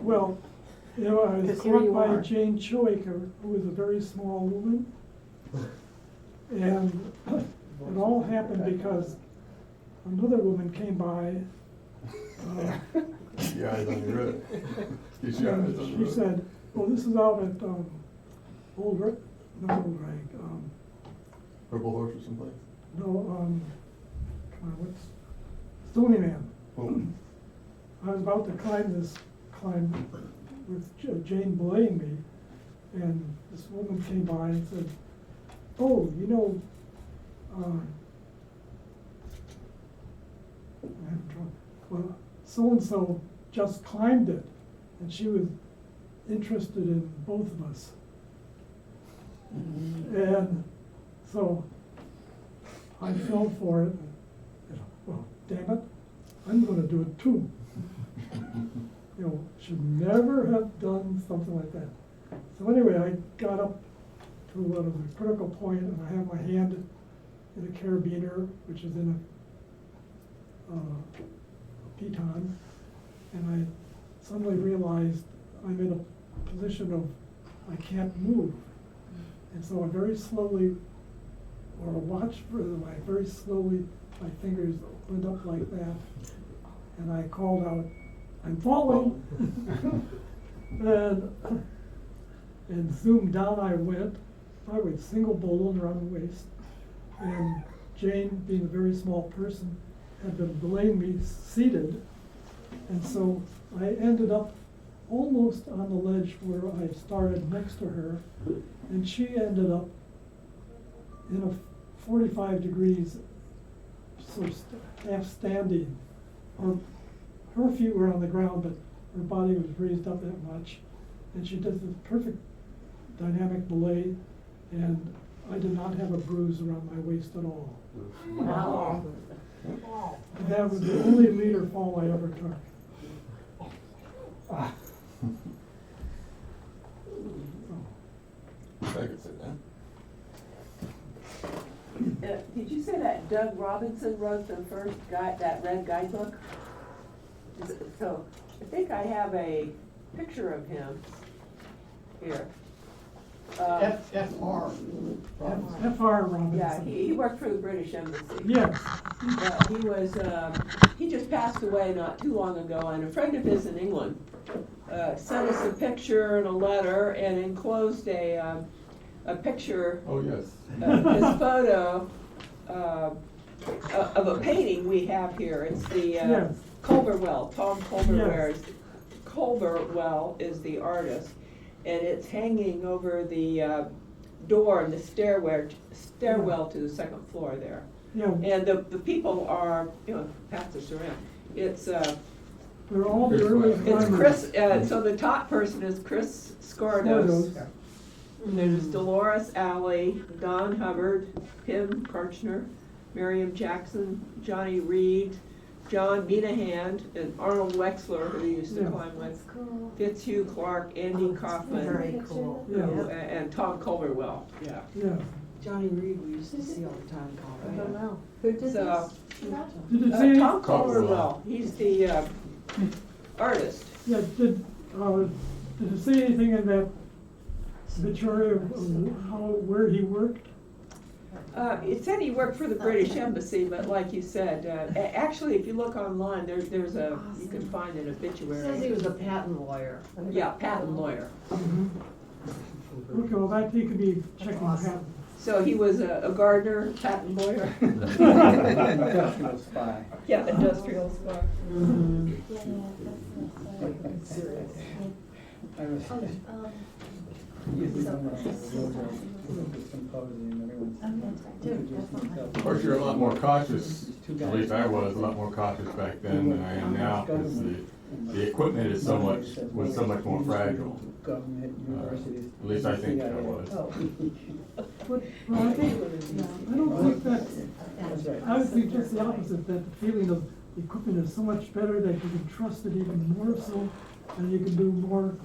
Well, you know, I was Because here you caught by are. Jane Shoemaker, who was a very small woman. And it all happened because another woman came by. Keep your eyes on the road. Keep your eyes on the She road. said, well, this is out at, not Old Rag, Purple Horse or someplace? no, come on, what's, Stony Man. Oh, I was about to climb with Jane belaying me, and this woman came by and said, oh, you know, I'm having trouble. Well, so-and-so just climbed it, and she was interested in both of us. And so I fell for it, and, well, damn it, I'm gonna do it too. You know, should never have done something like that. So anyway, I got up to what was a critical point, and I have my hand in a carabiner, which is in a piton, and I suddenly realized I'm in a position of I can't move. And so I very slowly, or watch for the way, very slowly, my fingers opened up like that, and I called out, I'm falling. And zoomed down I went, probably with single bowline around the waist. And Jane, being a very small person, had been belaying me seated. And so I ended up almost on the ledge where I started next to her. And she ended up in a 45 degrees, sort of half standing. Her feet were on the ground, but her body was raised up that much. And she did this perfect dynamic belay, and I did not have a bruise around my waist at all. Wow. And that was the only leader fall I ever took. I could say that. Did you say that Doug Robinson wrote the first that red guidebook? So, I think I have a picture of him here. FR. F.R. Robinson. Yeah, he worked for the British Embassy. Yes, He was, he just passed away not too long ago, and a friend of his in England sent us a picture and a letter and enclosed a picture Oh, yes. his photo of a painting we have here. It's the Yes. Culverwell, Tom Yes. Culverwell is the artist, and it's hanging over the door and the stairwell to the second floor there. yeah, And the people are, pass this around. It's they're all the early it's climbers. Chris. So the top person is Chris Skordos. Skordos. There's Dolores Alley, Don Hubbard, Pim Kirchner, Miriam Jackson, Johnny Reed, John Minahan, and Arnold Wexler, who he used to Yeah. climb with, Cool. Fitzhugh Clark, Andy Kaufman, Very cool. Yeah. and Tom Culverwell. Yeah. Yeah. Johnny Reed we used to see all the time in I Colorado. don't know. Who did So this? Did it say, Tom Culverwell. Culverwell, he's the artist. yeah, did it say anything in that obituary of where he worked? It said he worked for the British Embassy, but like you said, actually, if you look online, you can find an obituary. Says he was a patent lawyer. Yeah, patent lawyer. Okay, well, that he could be checking patents. So he was a gardener, patent lawyer. Industrial spy. Yeah, industrial spy. I was using them at the symposium, everyone's introducing themselves. Of course, you're a lot more cautious, at least I was a lot more cautious back then than I am now, because the equipment is was so much more fragile. Government, universities. At least I think it was. But, well, I don't think that, That's right. I would think just the opposite, that the feeling of the equipment is so much better that you can trust it even more so, and you can do more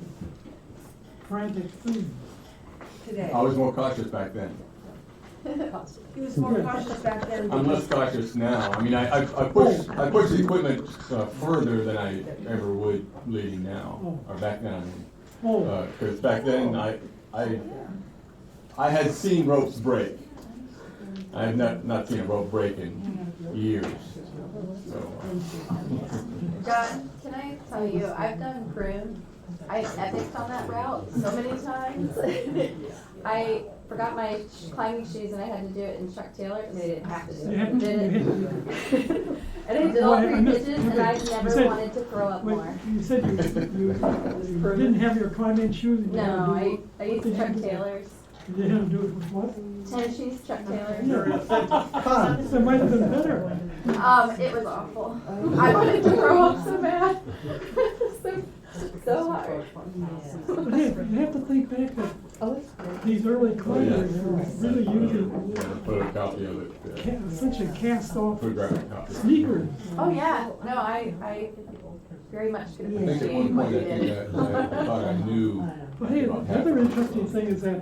frantic things. Today. I was more cautious back then. He was more cautious back then. I'm less cautious now. I mean, I push the equipment further than I ever would leading now, or back then, I mean. Oh, Because back then, I had seen ropes break. I have not seen a rope break in years. So, John, can I tell you, I've done prune, I epicked on that route so many times. I forgot my climbing shoes and I had to do it in Chuck Taylor, and they didn't have to do it. I did it. And I did all three pitches, and I never wanted to throw up wait, more. you said you didn't have your climbing shoes? You had to No, do I what used did you Chuck do? Taylor's. You had to do it with what? Tennis shoes, Chuck Taylor's. So it might have been better. It was awful. I wanted to throw up so bad. So hard. But hey, you have to think back that these early climbers were really using put a copy of it. essentially cast-off Put a graphic copy. sneakers. Oh, yeah, no, I very much could I think at appreciate one what point you I did. thought I knew. But hey, about the half other of it. interesting thing is that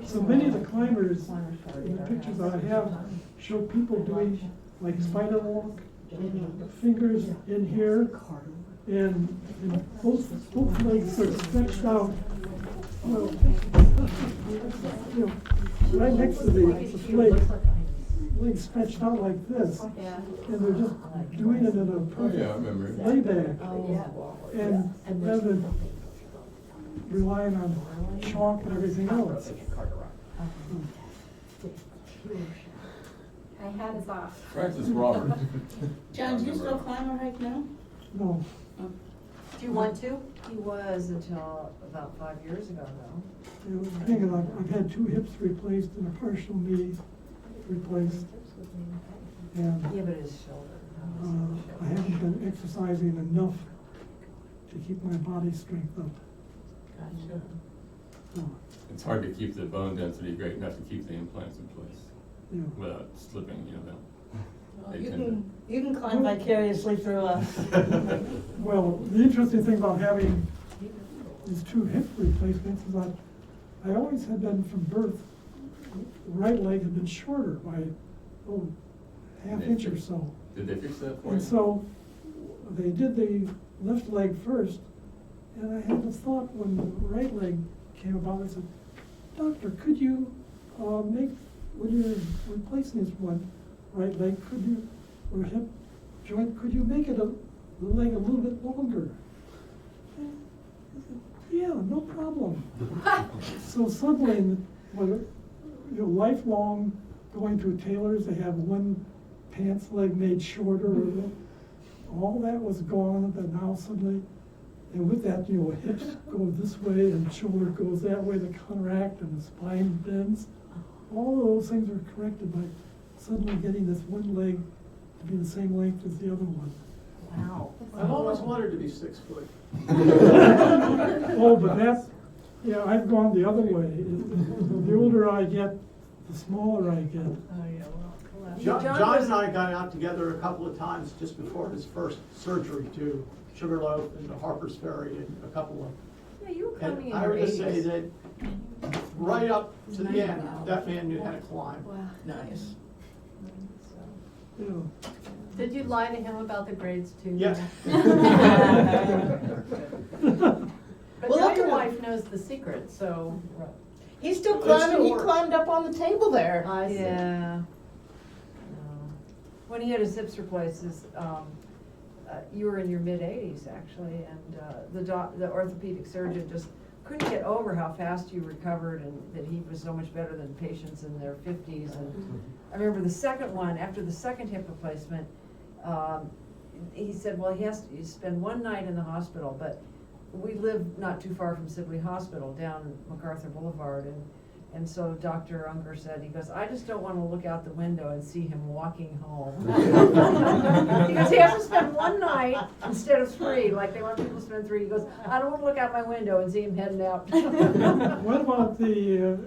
so many of the climbers in the pictures that I have show people doing like spider walk, fingers in here, and both legs are stretched out. Well, you know, right next to the legs stretched out like this, Yeah. and they're just doing it in a Oh, perfect yeah, I remember. layback. And rather than relying on chalk and everything else. I had his off. Francis Robert. John, do you still climb or hike now? No, Do you want to? He was until about 5 years ago, though. you know, the thing is, I've had 2 hips replaced and a partial knee replaced. And Yeah, but his shoulder. I haven't been exercising enough to keep my body strength up. Gotcha. So, It's hard to keep the bone density great enough to keep the implants in place you know, without slipping, you know, they You tend can climb vicariously through us. well, the interesting thing about having these 2 hip replacements is that I always had been from birth, the right leg had been shorter by, half inch or so. Did they fix that for you? And so they did the left leg first, and I had this thought when the right leg came about, I said, Doctor, could you when you're replacing this one right leg, could you, or hip joint, could you make it the leg a little bit longer? And I said, yeah, no problem. So suddenly, lifelong going through tailors, they have one pants leg made shorter, all that was gone, but now suddenly, and with that, hips go this way and shoulder goes that way, they counteract and the spine bends. All of those things are corrected by suddenly getting this one leg to be the same length as the other one. Wow. I've always wanted to be 6 foot. Oh, but that's, I've gone the other way. The older I get, the smaller I get. John and I got out together a couple of times just before his first surgery to Sugarloaf and to Harper's Ferry and a couple of. Yeah, you were climbing And in I your would just say 80s. that right up to the end, that man knew how to climb. Wow. Nice. You know. Did you lie to him about the grades too? Yes. But Well, now look your at wife knows the secret, so. He's still It climbing, still he works. climbed up on the table there. I see. Yeah. When he had his hips replaced, you were in your mid-80s actually, and the orthopedic surgeon just couldn't get over how fast you recovered and that he was so much better than patients in their 50s. And I remember the second one, after the second hip replacement, he said, well, he has to spend one night in the hospital, but we live not too far from Sibley Hospital down MacArthur Boulevard, and so Dr. Unger said, he goes, I just don't want to look out the window and see him walking home. Because he has to spend one night instead of 3, like they want people to spend 3. He goes, I don't want to look out my window and see him heading out. What about the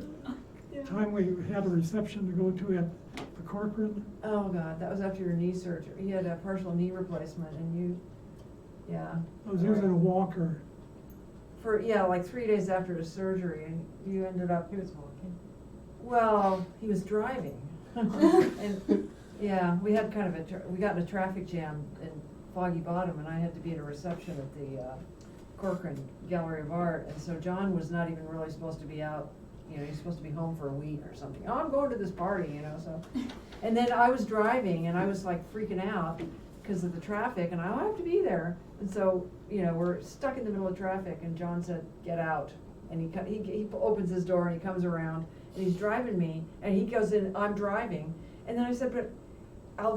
time we had a reception to go to at the Corcoran? Oh God, that was after your knee surgery. You had a partial knee replacement and you, yeah. I was using a walker. For, like 3 days after his surgery, and you ended up. He was walking. Well, he was driving. And, yeah, we had kind of we got in a traffic jam in Foggy Bottom, and I had to be at a reception at the Corcoran Gallery of Art, and so John was not even really supposed to be out, he's supposed to be home for a week or something. Oh, I'm going to this party, so. And then I was driving, and I was like freaking out because of the traffic, and I don't have to be there. And so, we're stuck in the middle of traffic, and John said, get out. And he opens his door, and he comes around, and he's driving me, and he goes in, I'm driving. And then I said,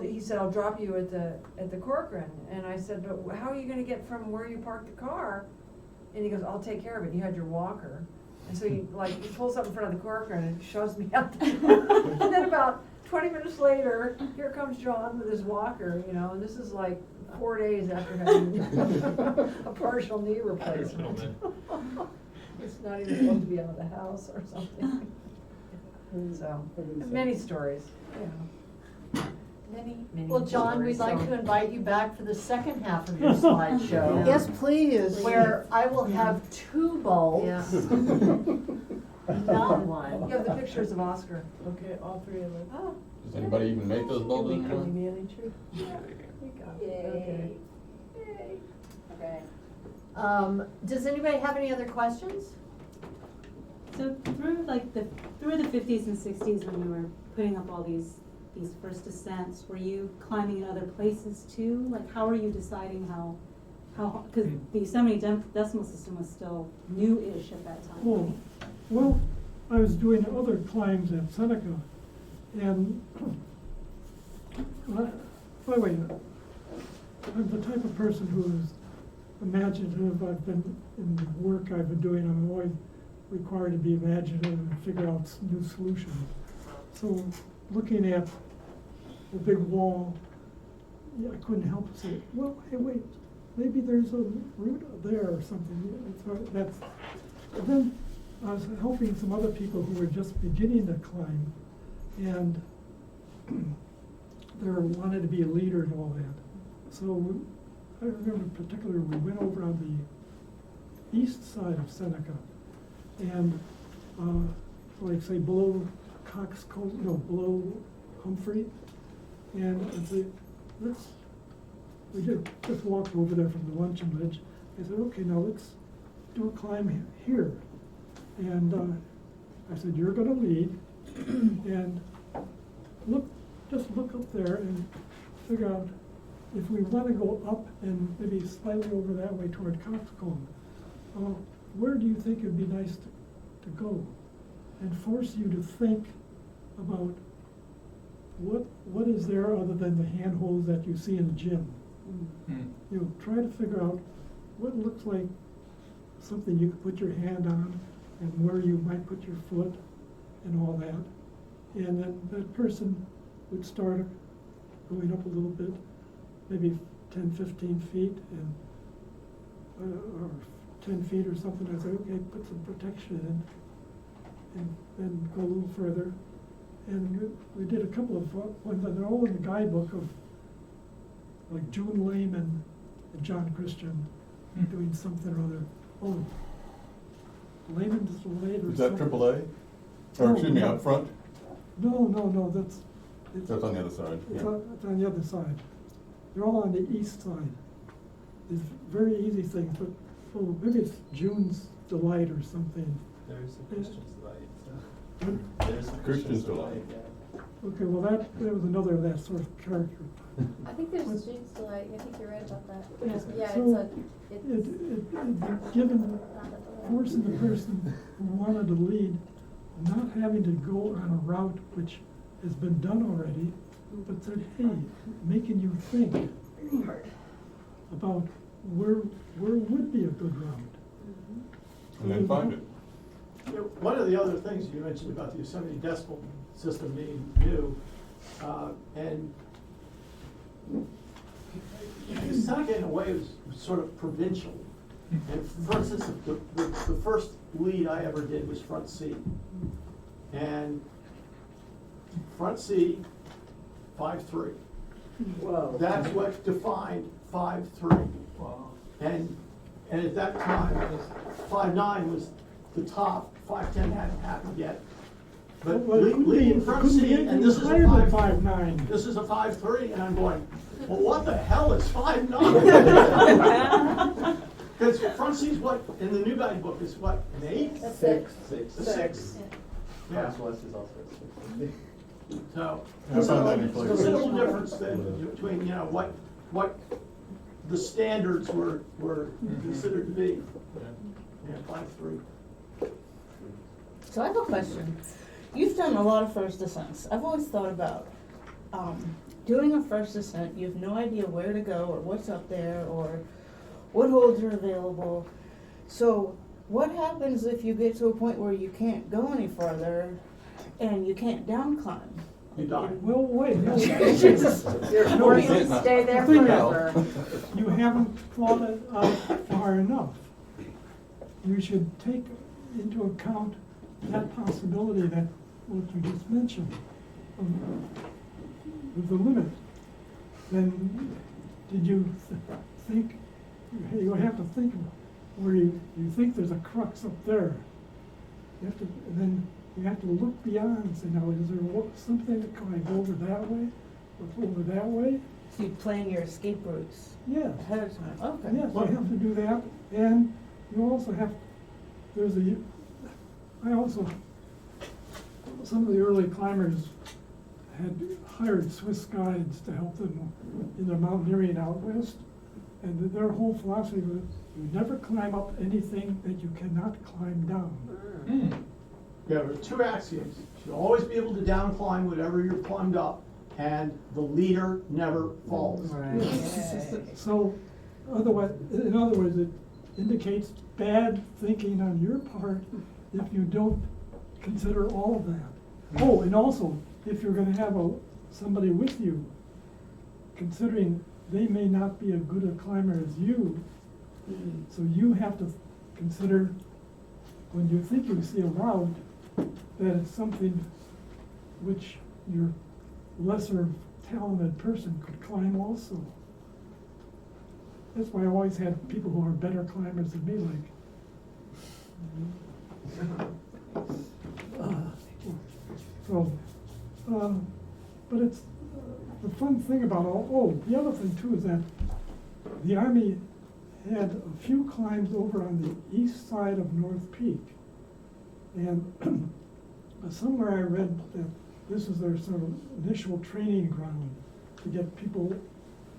he said, I'll drop you at the Corcoran. And I said, but how are you gonna get from where you parked the car? And he goes, I'll take care of it. You had your walker. And so he pulls up in front of the Corcoran and shoves me out the door. And then about 20 minutes later, here comes John with his walker, and this is like 4 days after having a partial knee replacement. It's not even supposed to be out of the house or something. So, many stories, Many Well, John, we'd like to invite you back for the second half of your slideshow. Yes, please. Where I will have 2 bulbs, not one. You have the pictures of Oscar. Okay, all 3 of us. Oh. Does anybody even make those bulbs Can anymore? we be any true? You got it, okay. Okay. Does anybody have any other questions? So through the 50s and 60s, when you were putting up all these first ascents, were you climbing in other places too? Like, how are you deciding how because the Yosemite Decimal System was still new-ish at that time? Oh, well, I was doing other climbs at Seneca, and by the way, I'm the type of person who is imaginative. I've been in the work I've been doing, I'm always required to be imaginative and figure out new solutions. So looking at the big wall, I couldn't help but say, well, hey, wait, maybe there's a route there or something. And then I was helping some other people who were just beginning to climb, and they wanted to be a leader and all that. So I remember particularly we went over on the east side of Seneca, and like say below below Humphrey, and I'd say, we just walked over there from the luncheon ledge. I said, okay, now let's do a climb here. And I said, you're gonna lead, and just look up there and figure out if we want to go up and maybe slightly over that way toward Coxcomb, where do you think it'd be nice to go? And force you to think about what is there other than the handholds that you see in the gym. Try to figure out what looks like something you could put your hand on and where you might put your foot and all that. And then that person would start going up a little bit, maybe 10, 15 feet, and or 10 feet or something. I said, okay, put some protection in, and then go a little further. And we did a couple of ones, and they're all in the guidebook of like June Lehman and John Christian doing something or other. Oh, Lehman's delayed or Is that something. AAA? Or excuse me, No. up front? No, that's That's on the other side. it's Yeah. on the other side. They're all on the east side. It's very easy things, but maybe it's June's Delight or something. There's a Christian's Delight. Hmm? There's a Christian's Delight. yeah. Okay, well that was another of that sort of character. I think there's a June's Delight, I think you're right about that. Yeah. Yeah, So it's it'd be given forcing the person who wanted to lead, not having to go on a route which has been done already, but said, hey, making you think about where would be a good route. And then find it. You know, one of the other things you mentioned about the Yosemite Decibel system being new, and Seneca in a way was sort of provincial. And for instance, the first lead I ever did was front C. And front C, 5-3. Whoa. That's what defined 5-3. Wow. And at that time, 5-9 was the top, 5-10 hadn't happened yet. But Well, it couldn't be- leading front couldn't be C, and this is a higher than 5-9. 5'9". This is a 5-3, and I'm going, well, what the hell is 5'9"? Because front C is what, in the new guidebook, is what, an 8? A 6. A 6. Yeah. West is also a 6. So, I found that in there's a little difference then between, you know, what the standards were considered to be. Yeah, 5-3. So I have a question. You've done a lot of first ascents. I've always thought about doing a first ascent. You have no idea where to go or what's up there or what holds are available. So what happens if you get to a point where you can't go any further and you can't down climb? You die. Well, wait, no, You're forced to stay there The thing is, forever. you haven't thought it out far enough. You should take into account that possibility that what you just mentioned, with the limit. Then, did you think, you have to think where you think there's a crux up there. You have to, and then you have to look beyond and say, now, is there something that can I go over that way, or over that way? So you plan your escape routes Yes. ahead of time. Okay. Yes, you have to do that, and you also have, some of the early climbers had hired Swiss guides to help them in their mountaineering out west, and their whole philosophy was, you never climb up anything that you cannot climb down. Yeah, there are two axioms. You should always be able to down climb whatever you've climbed up, and the leader never falls. So, in other words, it indicates bad thinking on your part if you don't consider all of that. Oh, and also, if you're gonna have somebody with you, considering they may not be as good a climber as you, so you have to consider, when you think you see a route, that it's something which your lesser talented person could climb also. That's why I always had people who are better climbers than me, but it's, the fun thing about the other thing too is that the Army had a few climbs over on the east side of North Peak. And somewhere I read that this is their sort of initial training ground to get people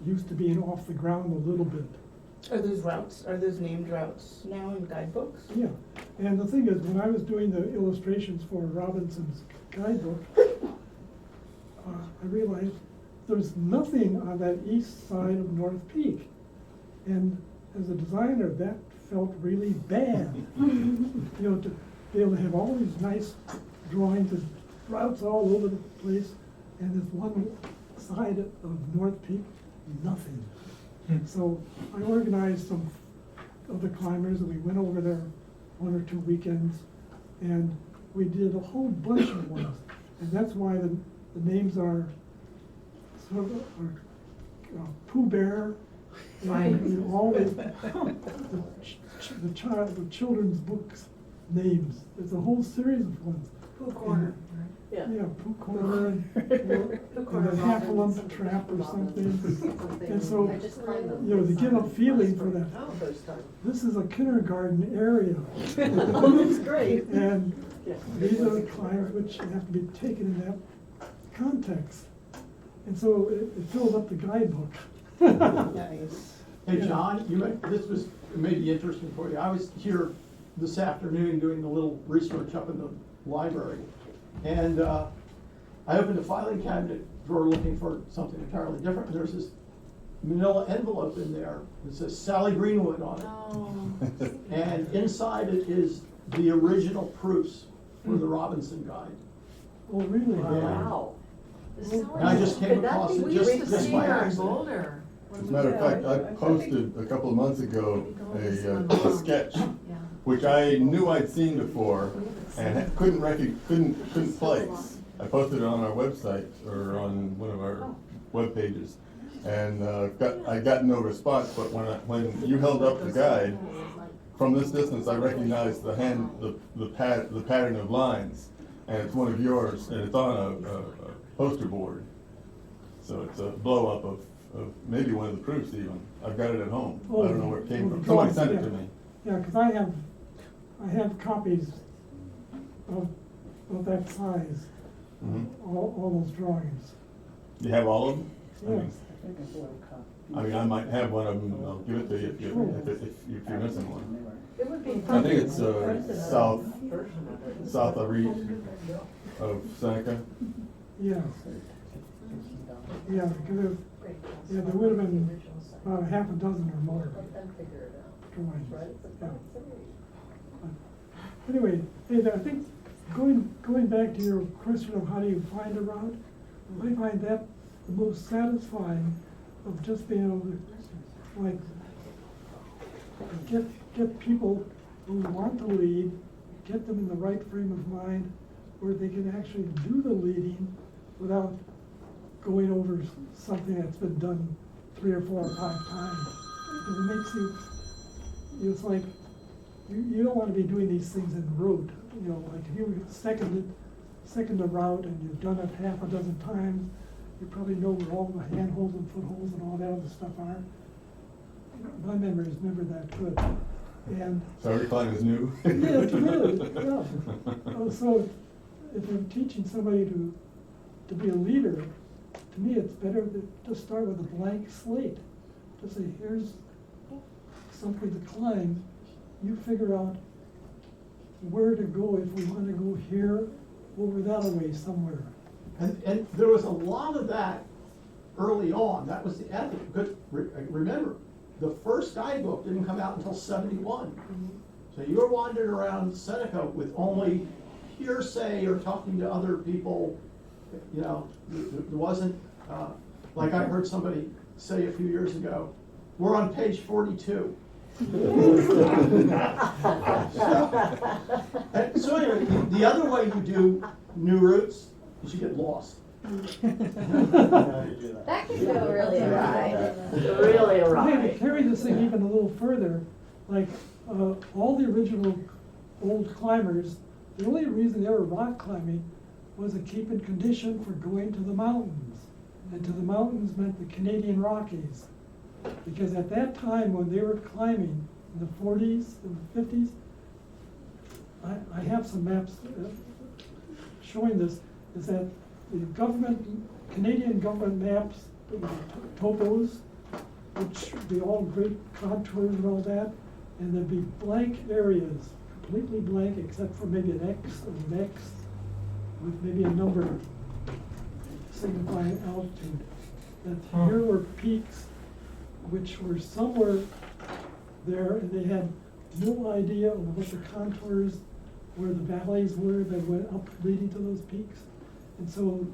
used to being off the ground a little bit. Are those named routes now in guidebooks? Yeah, and the thing is, when I was doing the illustrations for Robinson's guidebook, I realized there's nothing on that east side of North Peak. And as a designer, that felt really bad. You know, to be able to have all these nice drawings and routes all over the place, and this one side of North Peak, nothing. So I organized some of the climbers, and we went over there 1 or 2 weekends, and we did a whole bunch of ones. And that's why the names are sort of Pooh Bear, and all the children's books names. There's a whole series of ones. Pooh Corner, Yeah. Yeah, Pooh Corner and the Half-a-Lump Trap or something. And so, I just climbed them. you know, to get a feeling for that, Oh, first time. this is a kindergarten area. That's great. And Yeah. these are the climbs which have to be taken in that context. And so it filled up the guidebook. Nice. Hey, John, this may be interesting for you. I was here this afternoon doing a little research up in the library. And I opened a filing cabinet drawer looking for something entirely different. And there's this manila envelope in there that says Sally Greenwood on it. Oh. And inside it is the original proofs for the Robinson Guide. Oh, really? Wow. And I just came across it We used to just see by her in accident. Boulder. As a matter of fact, I posted a couple of months ago a sketch, Yeah. which I knew I'd seen before and couldn't place. I posted it on our website or on one of our web pages, and I got no response. But when you held up the guide, from this distance, I recognized the pattern of lines, and it's one of yours, and it's on a poster board. So it's a blow up of maybe one of the proofs even. I've got it at home. I don't know where it came from. Somebody sent it to me. Yeah, because I have copies of that size, all those drawings. You have all of them? Yes. I mean, I might have one of them. I'll give it to you if you're missing one. It would be. I think it's south of Seneca. Yeah. Yeah, because there would have been about a half a dozen or more drawings. Yeah. But anyway, I think going back to your question of how do you find a route, I find that the most satisfying of just being able to like get people who want to lead, get them in the right frame of mind where they can actually do the leading without going over something that's been done 3 or 4 or 5 times. Because it makes it's like, you don't want to be doing these things in the road. You know, like if you second a route and you've done it half a dozen times, you probably know where all the handholds and footholds and all that other stuff are. My memory is never that good. And So every client is new? yeah, really, yeah. So if I'm teaching somebody to be a leader, to me it's better to start with a blank slate. To say, here's something to climb, you figure out where to go if we want to go here, over that way somewhere. And there was a lot of that early on. That was the ethic. Because remember, the first guidebook didn't come out until 71. So you were wandering around Seneca with only hearsay or talking to other people. You know, there wasn't, like I heard somebody say a few years ago, we're on page 42. So anyway, the other way you do new routes is you get lost. That could go really awry. Really awry. To carry this thing even a little further, like all the original old climbers, the only reason they were rock climbing was to keep in condition for going to the mountains. And to the mountains meant the Canadian Rockies. Because at that time when they were climbing in the 40s and the 50s, I have some maps showing this, is that the Canadian government maps, topos, which would be all great contours and all that, and there'd be blank areas, completely blank except for maybe an X or an X with maybe a number signifying altitude. That here were peaks which were somewhere there, and they had no idea of what the contours, where the valleys were that went up leading to those peaks. And so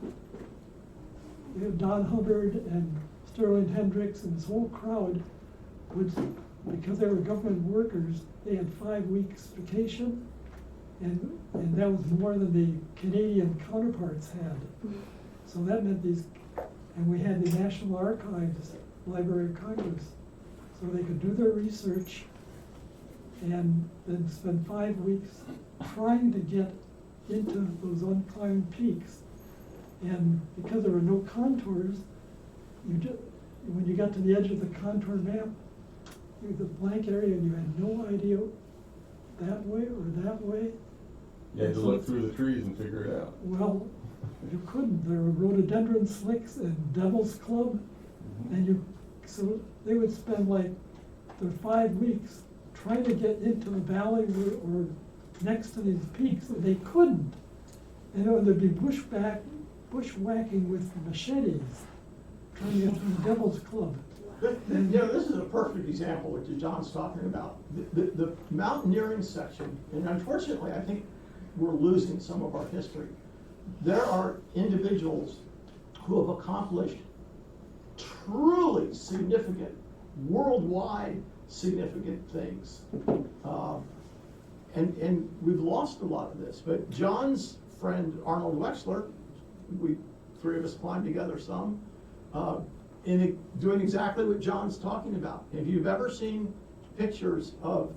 we have Don Hubbard and Sterling Hendricks and this whole crowd would, because they were government workers, they had 5 weeks vacation, and that was more than the Canadian counterparts had. So that meant and we had the National Archives, Library of Congress, so they could do their research and then spend 5 weeks trying to get into those unclimbed peaks. And because there were no contours, when you got to the edge of the contour map, it was a blank area and you had no idea that way or that way. You had to look through the trees and figure it out. Well, you couldn't. There were rhododendron slicks and Devil's Club, and so they would spend like their 5 weeks trying to get into the valley or next to these peaks, and they couldn't. You know, there'd be bushwhacking with machetes, trying to get through the Devil's Club. And, you know, this is a perfect example of what John's talking about. The mountaineering section, and unfortunately, I think we're losing some of our history. There are individuals who have accomplished truly significant, worldwide significant things. And we've lost a lot of this, but John's friend Arnold Wexler, we three of us climbed together some, doing exactly what John's talking about. If you've ever seen pictures of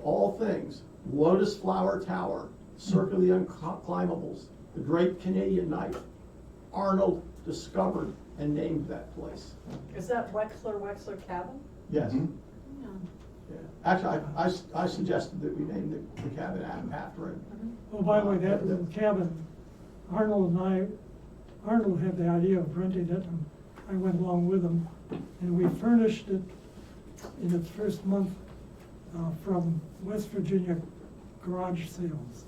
all things, Lotus Flower Tower, Cirque of the Unclimables, the Great Canadian Night, Arnold discovered and named that place. Is that Wexler Cabin? Yes. Mhm. Yeah. Actually, I suggested that we name the cabin after him. Oh, by the way, that little cabin, Arnold had the idea of renting it, and I went along with him, and we furnished it in its first month from West Virginia garage sales.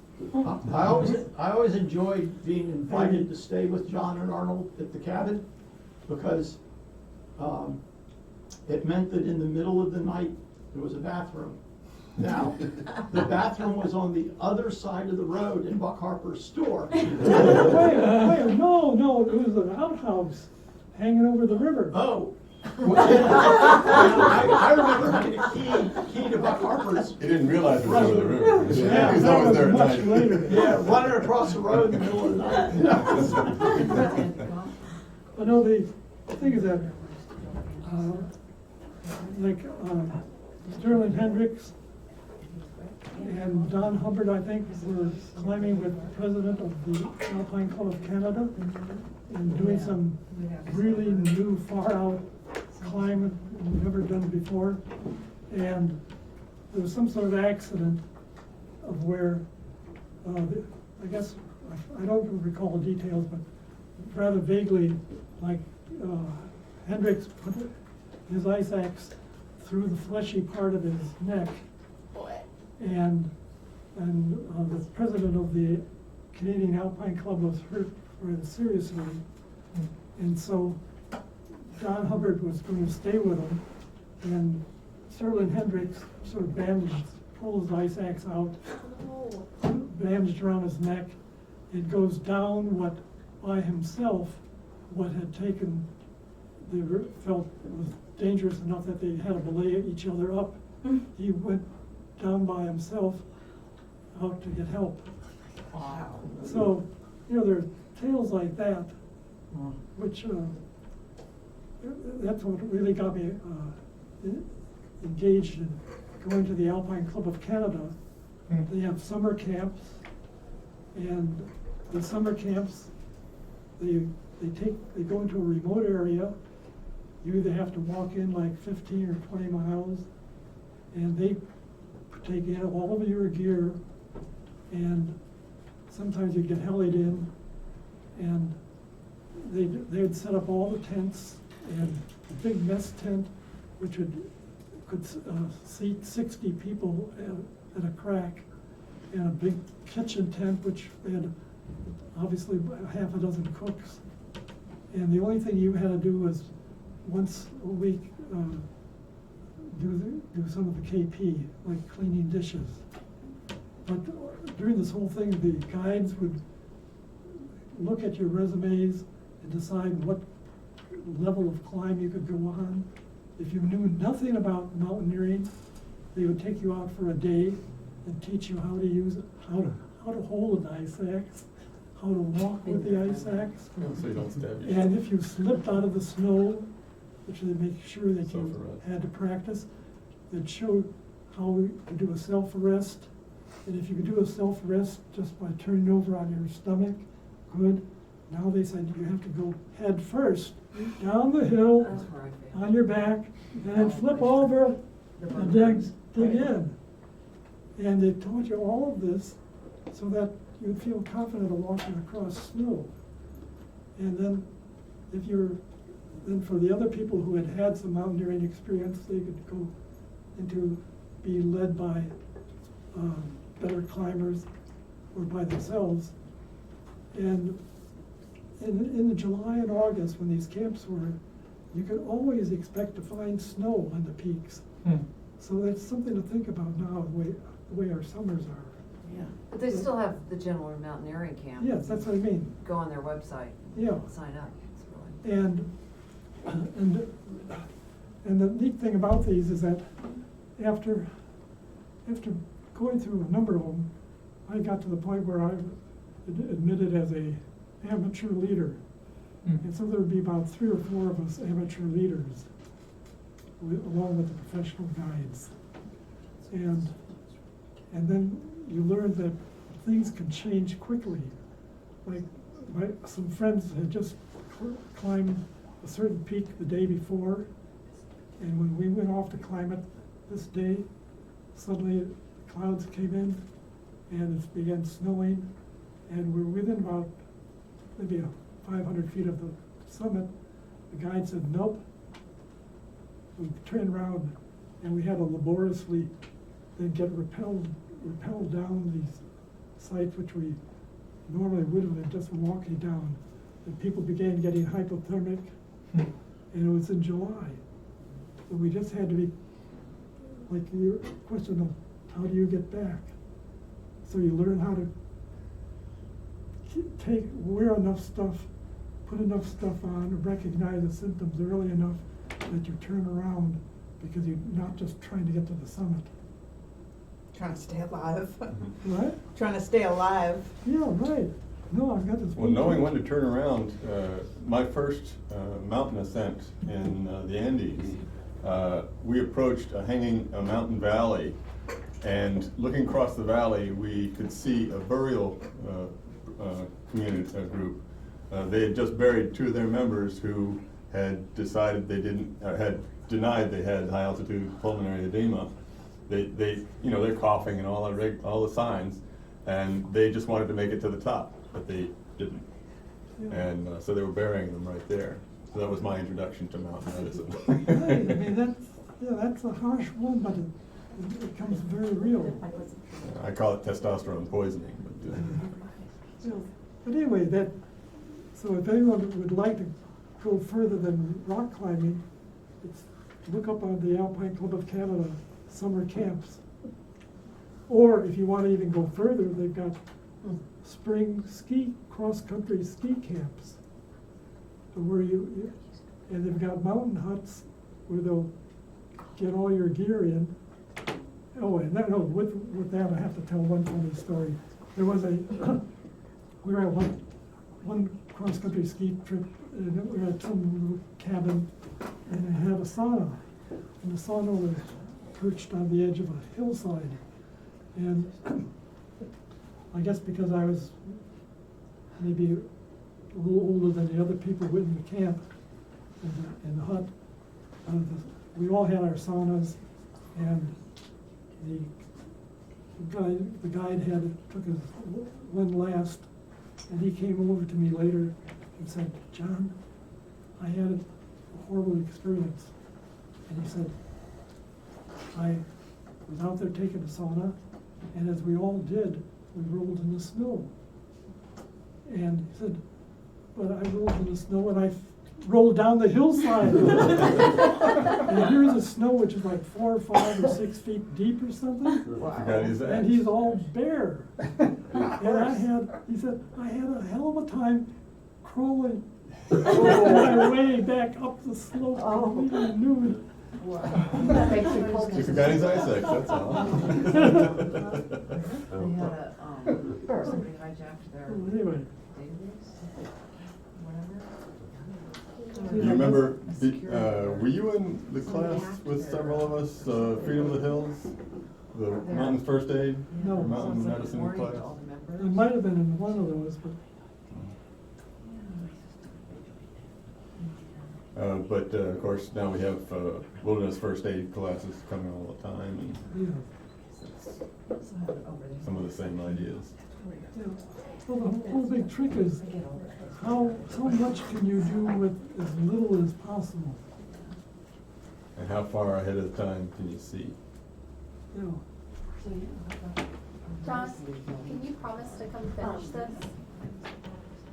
I always enjoyed being invited to stay with John and Arnold at the cabin, because it meant that in the middle of the night, there was a bathroom. Now, the bathroom was on the other side of the road in Buck Harper's store. Wait, no, it was an outhouse hanging over the river. Oh. I remember having a key to Buck Harper's. You didn't realize it was over the river. Yeah, He was always there at much night. later. Yeah, running across the road in the middle of the night. But no, the thing is that, Sterling Hendricks and Don Hubbard, I think, were climbing with the president of the Alpine Club of Canada and doing some really new, far out climb we've never done before. And there was some sort of accident of where, I guess, I don't recall the details, but rather vaguely, like Hendricks put his ice axe through the fleshy part of his neck. And the president of the Canadian Alpine Club was hurt rather seriously. And so Don Hubbard was going to stay with him, and Sterling Hendricks sort of pulled his ice axe out, bandaged around his neck. It goes down what by himself, what had taken, they felt was dangerous enough that they had to belay each other up. He went down by himself out to get help. Wow. So, you know, there are tales like that, which, that's what really got me engaged in going to the Alpine Club of Canada. They have summer camps, and the summer camps, they go into a remote area. You either have to walk in like 15 or 20 miles, and they take in all of your gear, and sometimes you get helied in, and they'd set up all the tents, and a big mess tent, which could seat 60 people at a crack, and a big kitchen tent, which had obviously half a dozen cooks. And the only thing you had to do was once a week do some of the KP, like cleaning dishes. But during this whole thing, the guides would look at your resumes and decide what level of climb you could go on. If you knew nothing about mountaineering, they would take you out for a day and teach you how to use it, how to hold an ice axe, how to walk with the ice axe. So you don't stab you. And if you slipped out of the snow, which they make sure that you Self-arrest. had to practice, they'd show how to do a self-arrest. And if you could do a self-arrest just by turning over on your stomach, good. Now they said you have to go head first, down the hill, That's where I failed. on your back, and then flip over and dig in. And they taught you all of this so that you'd feel confident of walking across snow. And then then for the other people who had had some mountaineering experience, they could go into be led by better climbers or by themselves. And in the July and August, when these camps were, you could always expect to find snow on the peaks. So that's something to think about now, the way our summers are. Yeah. But they still have the General Mountaineering Camp. Yes, that's what I mean. Go on their website. Yeah. Sign up. It's really. And the neat thing about these is that after going through a number of them, I got to the point where I admitted as a amateur leader. And so there would be about 3 or 4 of us amateur leaders, along with the professional guides. And then you learn that things can change quickly. Like some friends had just climbed a certain peak the day before, and when we went off to climb it this day, suddenly clouds came in and it began snowing, and we're within about maybe 500 feet of the summit. The guide said, nope. We turned around and we had to laboriously then get repelled down these sites which we normally would have been just walking down. And people began getting hypothermic, and it was in July. So we just had to be, like your question of how do you get back? So you learn how to wear enough stuff, put enough stuff on, recognize the symptoms early enough that you turn around, because you're not just trying to get to the summit. Trying to stay alive. Right? Trying to stay alive. Yeah, right. No, I've got this. Well, knowing when to turn around, my first mountain ascent in the Andes, we approached a mountain valley, and looking across the valley, we could see a burial community group. They had just buried 2 of their members who had decided they had denied they had high altitude pulmonary edema. They're coughing and all the signs, and they just wanted to make it to the top, but they didn't. Yeah. And so they were burying them right there. So that was my introduction to mountain medicine. Right, I mean, that's a harsh one, but it becomes very real. I call it testosterone poisoning. But anyway, so if anyone would like to go further than rock climbing, look up on the Alpine Club of Canada summer camps. Or if you want to even go further, they've got spring cross-country ski camps, where and they've got mountain huts where they'll get all your gear in. Oh, and with that, I have to tell one funny story. There was we were at one cross-country ski trip, and we were at some little cabin, and it had a sauna, and the sauna was perched on the edge of a hillside. And I guess because I was maybe a little older than the other people in the camp, in the hut, we all had our saunas, and the guide took his one last, and he came over to me later and said, John, I had a horrible experience. And he said, I was out there taking a sauna, and as we all did, we rolled in the snow. And he said, but I rolled in the snow and I rolled down the hillside. And here's the snow, which is like 4 or 5 or 6 feet deep or something. Wow. And he's all bare. And he said, I had a hell of a time crawling my way back up the slope at noon. Wow. You forgot his eyesight, that's all. They had somebody hijacked their Anyway. database, whatever. You remember, were you in the class with several of us, Freedom of the Hills? The mountain first aid? No. Mountain medicine class? I might have been in one of those, but. But of course, now we have wilderness first aid classes coming all the time, and some of the same ideas. Yeah. Well, the whole big trick is how much can you do with as little as possible? And how far ahead of time can you see? you know. John, can you promise to come finish this?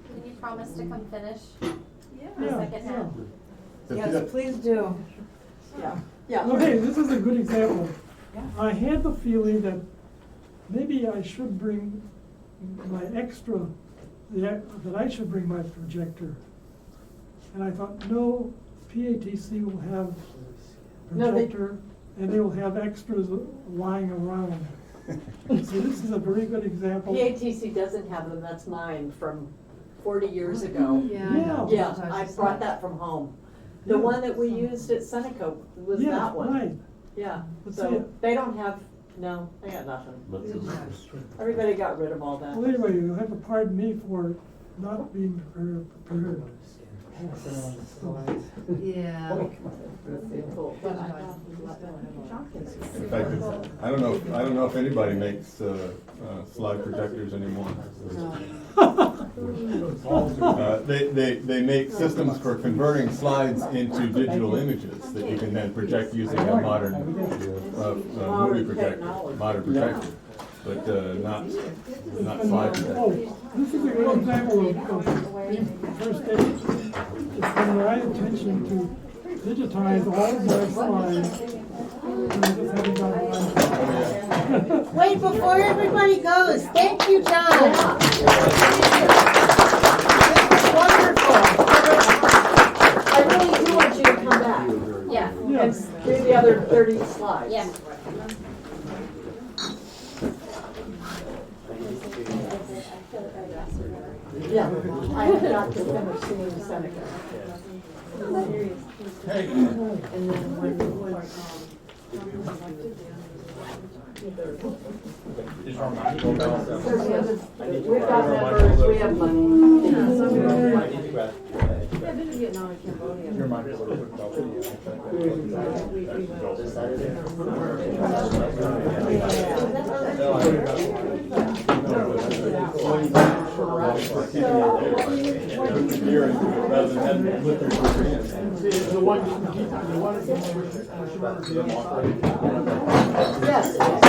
Can you promise to come finish the Yeah, second half? Yes, please do. Yeah. Okay, this is a good example. I had the feeling that maybe I should bring my extra, that I should bring my projector. And I thought, no, PATC will have No, they- projector, and they will have extras lying around. So this is a very good example. PATC doesn't have them, that's mine from 40 years ago. Yeah, I know. Yeah, I brought that from home. The Yeah. one that we used at Seneca was Yeah, that one. right. Yeah, That's so it. they don't have, no, they got nothing. Everybody got rid of all that. Well, anyway, you'll have to pardon me for not being prepared. Yeah. Cool. In fact, I don't know if anybody makes slide projectors anymore. They make systems for converting slides into digital images that you can then project using a modern movie projector, modern projector, but not slide projector. Oh, this is a good example of being first aid. It's been my intention to digitize all of my slides. And I just haven't got time. Wait, before everybody goes, thank you, John. This is wonderful. I really do want you to come back Yeah, and do the other 30 slides. yeah. Yeah, I have got to finish seeing Seneca. Hey. And then when we've got members, we have money. Yes. And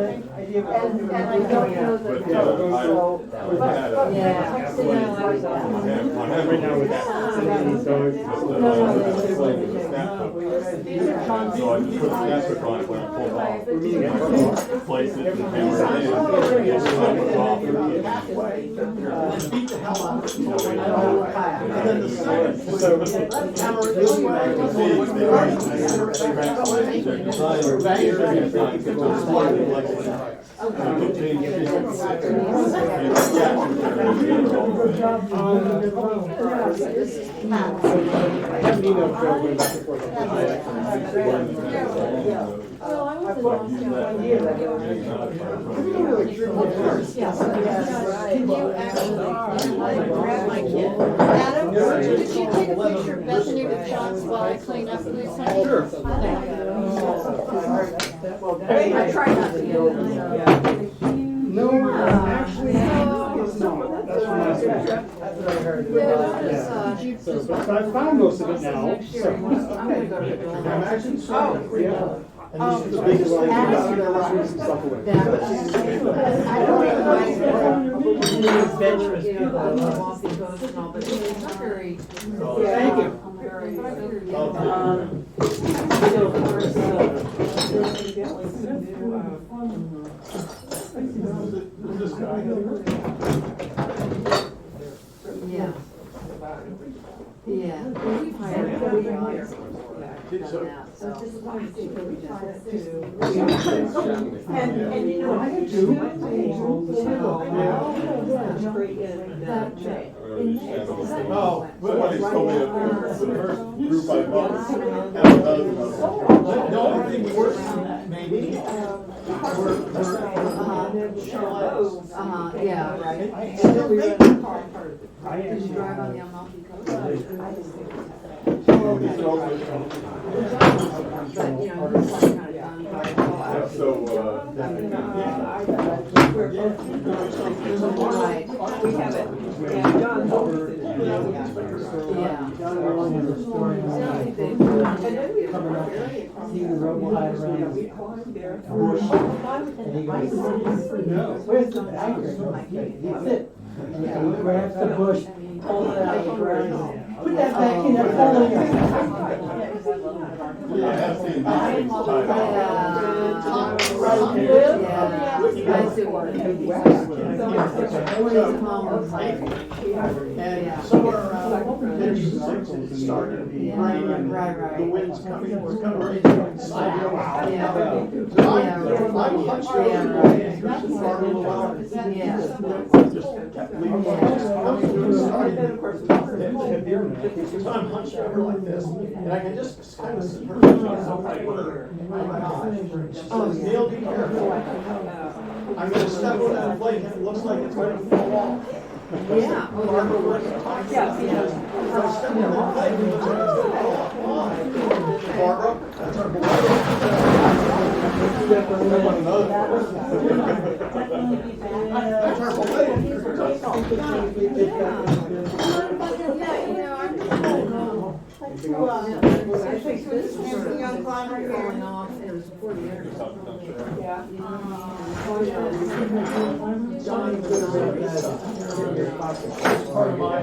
I don't know the code, so, yeah. So I just put a snapshot on it when I pull off. Place it and hammer it in. It's off. And then the second, so hammer it this Good job, John. Well, I was in Boston 1 year ago. Can you actually, grab my kid? Adam, did you take a picture of Bethany with John's while I clean up, please? Sure. I try not to get over No, actually, it's not. That's what I said. That's what I heard. But I found most of it now, so. I'm actually sorry. Yeah. And this is the biggest thing about it. I'm putting some stuff away. I don't know. Adventurous people. Lofty coast and all, but it's not very. Thank you. Yeah. Yeah. We've hired done that, so I just wanted to see what we just do. And you know, I do Oh, somebody told me that the first group I bought had 1,000 of them. The only thing worse, maybe, Yeah, right. I Still still make make car. I Did you drive on the am. Amalfi Coast? But, you know, this is kind of done by So, Right. We have it, yeah, John's always in it. Yeah. John Rowan has a story on that. And then we Coming up, see the road will hide around we the climbed there. bush. And he goes, where's the anchor? That's it. And he grabs the bush, pulls it out of the ground. Put that back in that hole in your. Yeah, I've seen these things tied You guys do work. And somewhere around mid-six, it started to be rain, and the wind's coming, it was gonna rain inside. So I'm hunched over the anchors and far a little out. Just kept leaving. So I'm hunched over like this, and I can just kind of see her. Oh, Neil, be careful. I'm gonna step on that plate, and it looks like it's going to fall off. Yeah. Barbara was talking about because if I step on that plate, it looks like it's going to fall off. Why? Barbara, that's our boy. That's our boy. Young climber falling off, and it was before the internet. John was going to make that part of my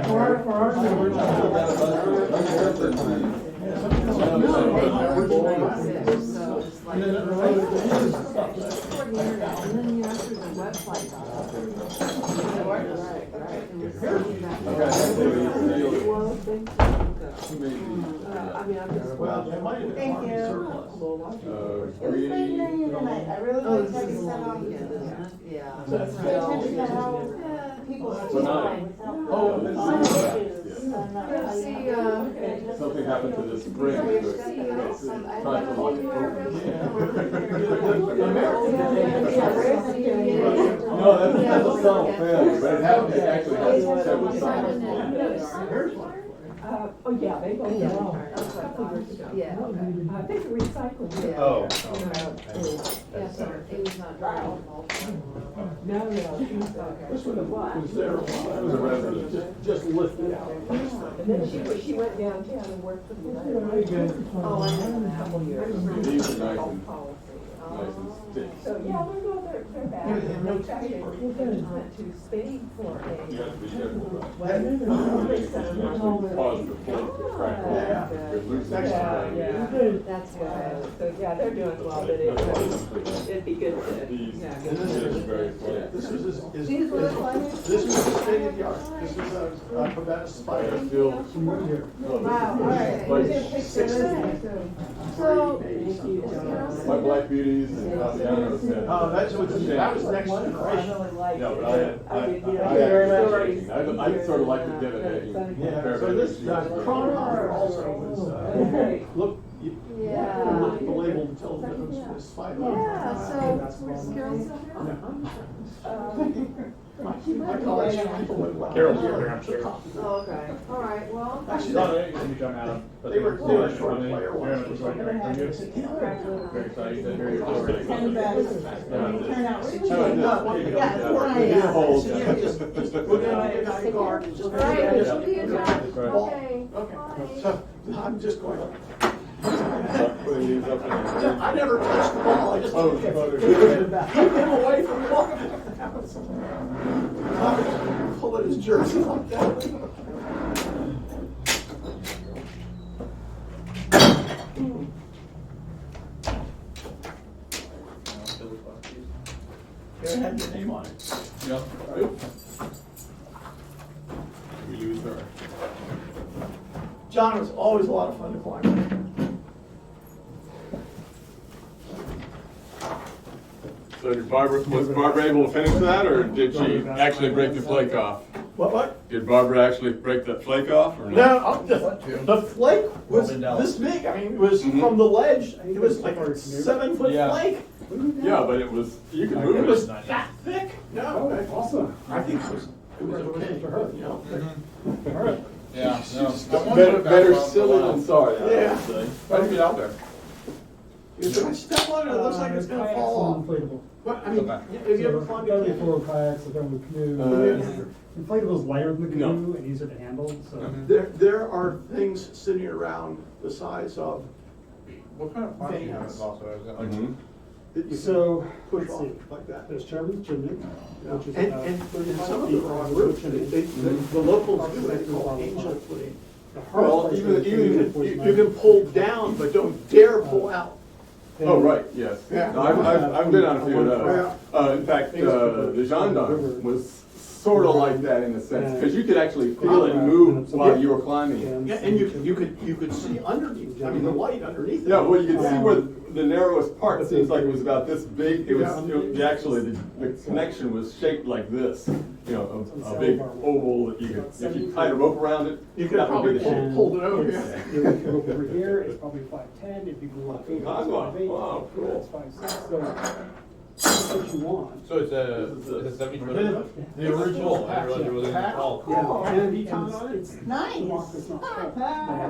well, it might have been surplus. Something happened to this spring. Trying to lock it No, that's a subtle failure, but it happened, it actually has several signs. Oh, yeah, they both Yeah. a couple years ago. Yeah, okay. They could recycle. Yeah. Oh. Yeah, sorry, it was not dry. No, she was, This one was there a while. I was a resident, just lifted out. and then she went downtown and worked for the United. Oh, I know that. Couple years. These are nice and, Policy. nice and thick. So, yeah, they're back. Yeah, And no they actually went to Spain for You a. gotta be careful about it. wedding. Cause the plate to crack. Yeah. It loses Yeah, its yeah. That's good. So, yeah, they're doing well, but it'd be good to, These, yeah. this is very flat. This was These were the climbers? this was the state of the art. This was a Quebec spider. Still. Wow, all right. So, My black beauties and Fabianos had. Oh, that was next generation. Yeah, but I sort of like to get it. Yeah, so this, Chronometer also was, look, you yeah. look at the label and tell the difference from this spider. Yeah, so, where's Carol? My college people went, wow. Carol's here, I'm sure. Oh, okay, all right, well. Actually, they were a short player once. Ten bags. Turn out really good. Yeah, All right, we'll be in touch. Okay. Okay, so I'm just going to. Putting these up in I never touched the ball, I just Oh, keep him away from walking around the house. Pulling his jersey like that. It had your name on it. Yeah. Right. We lose her. John, it was always a lot of fun to climb. So was Barbara able to finish that, or did she actually break the flake off? What? Did Barbara actually break that flake off, or No, not? the flake was this big, I mean, it was from the ledge, it was like a 7-foot Yeah. flake. Yeah, but it was, you could move It it. was that thick? No, awesome. I think it was okay, you know. Yeah, Better silly than sorry, I Yeah. would say. Try to get out there. If I step on it, it looks like it's gonna fall off. Inflatable. What, I mean, have you ever climbed a Done cave? before kayaks, I've done with canoes. inflatable is lighter than the No. canoe and easier to handle, so. There are things sitting around the size of What kind of funding is vans this also? Is it like? Mhm. that you So, can push let's off see. like that. There's Charlie's Chimney, Yeah. which is And, about and 35 some of feet them are on long, roofs, the locals do it, they call it angel footing. The hardest Well, part is even, gonna be you can pull down, but don't dare pull out. Oh, right, yes. Yeah. No, I've been on a few of those. Yeah. In fact, the gendarme was sort of like that in a sense, because you could actually feel it move while you were climbing it. Yeah, and you could see underneath, I mean, the light underneath it. Yeah, well, you could see where the narrowest part seems like it was about this big. It was, actually, the connection was shaped like this. You know, a big oval that you could, if you tied a rope around it, You could that would probably be the shape. pull it over. You go over here, it's probably 5'10", if you go up 8, it's Wow, 5'8", wow, cool. it's 5'6", so that's what you want. So it's a 70 footer? The original I didn't realize it was in the hall. Yeah, and Pecan it's Nice. it's not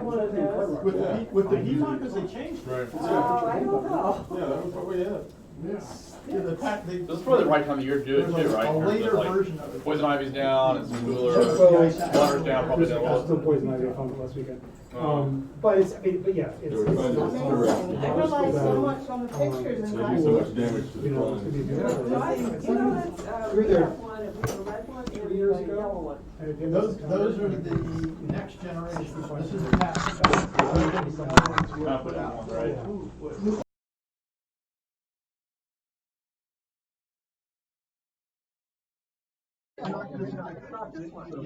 One of those. with the pecan, because they changed it. Right. Oh, I don't know. Yeah, that was what we had. Yeah, the pack, they. This is probably the right time of year to do it too, right? A In terms of, later like, version of it. Poison ivy's down, it's cooler, So, water's down, probably down. There's still poison ivy I found last weekend. But it's, but yeah, it's. They were trying to discourage I realized so much on the pictures and They I. do so much damage to the You know, it's gonna be plants. beautiful. that's, We're we there. have one, we have a red one 3 and years a ago. yellow one. Those are the next generation, this is the past. Not put out, right?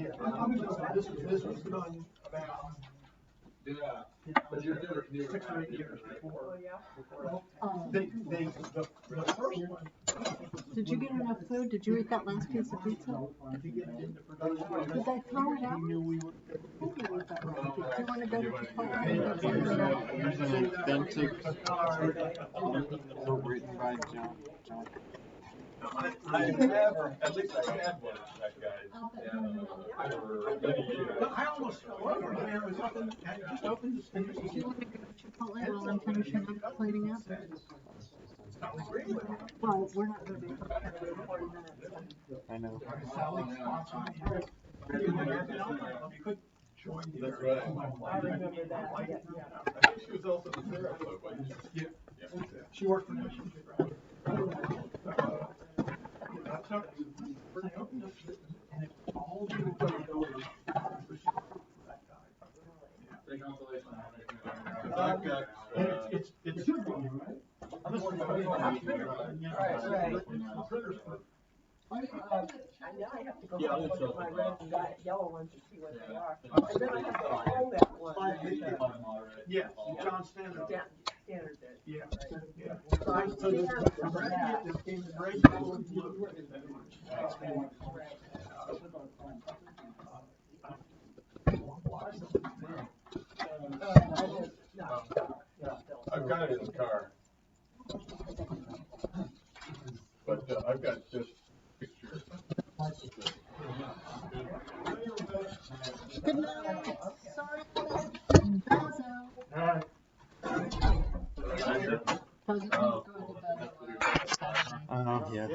This was done about. Yeah. But you're doing 6 or 8 years before. The first one. Did you get enough food? Did you eat that last piece of pizza? Did they throw it out? Do you want to go to Chipotle? There's an authentic written by John. I have, at least I had one of that guy. I almost fell over, man, I was up in, I just opened the stairs. Do you want to go to Chipotle while I'm finishing up cleaning up? Well, we're not going to be able to catch it in 40 minutes. I know. You could join the. That's right. I remember that, She was also the third. Yeah. She worked for me. I've got, it's. I know I have to go home and look at my red and yellow ones and see what they are. And then I have to pull that one. Yeah, John Standard. Standard did. Yeah. Yeah. So I So there's scanned a for red, that. it came in red, yellow, and blue. I've got it in the car. But I've got just pictures. Good night. Sorry for that. Bell's out. How's it going to go to bed? Yeah.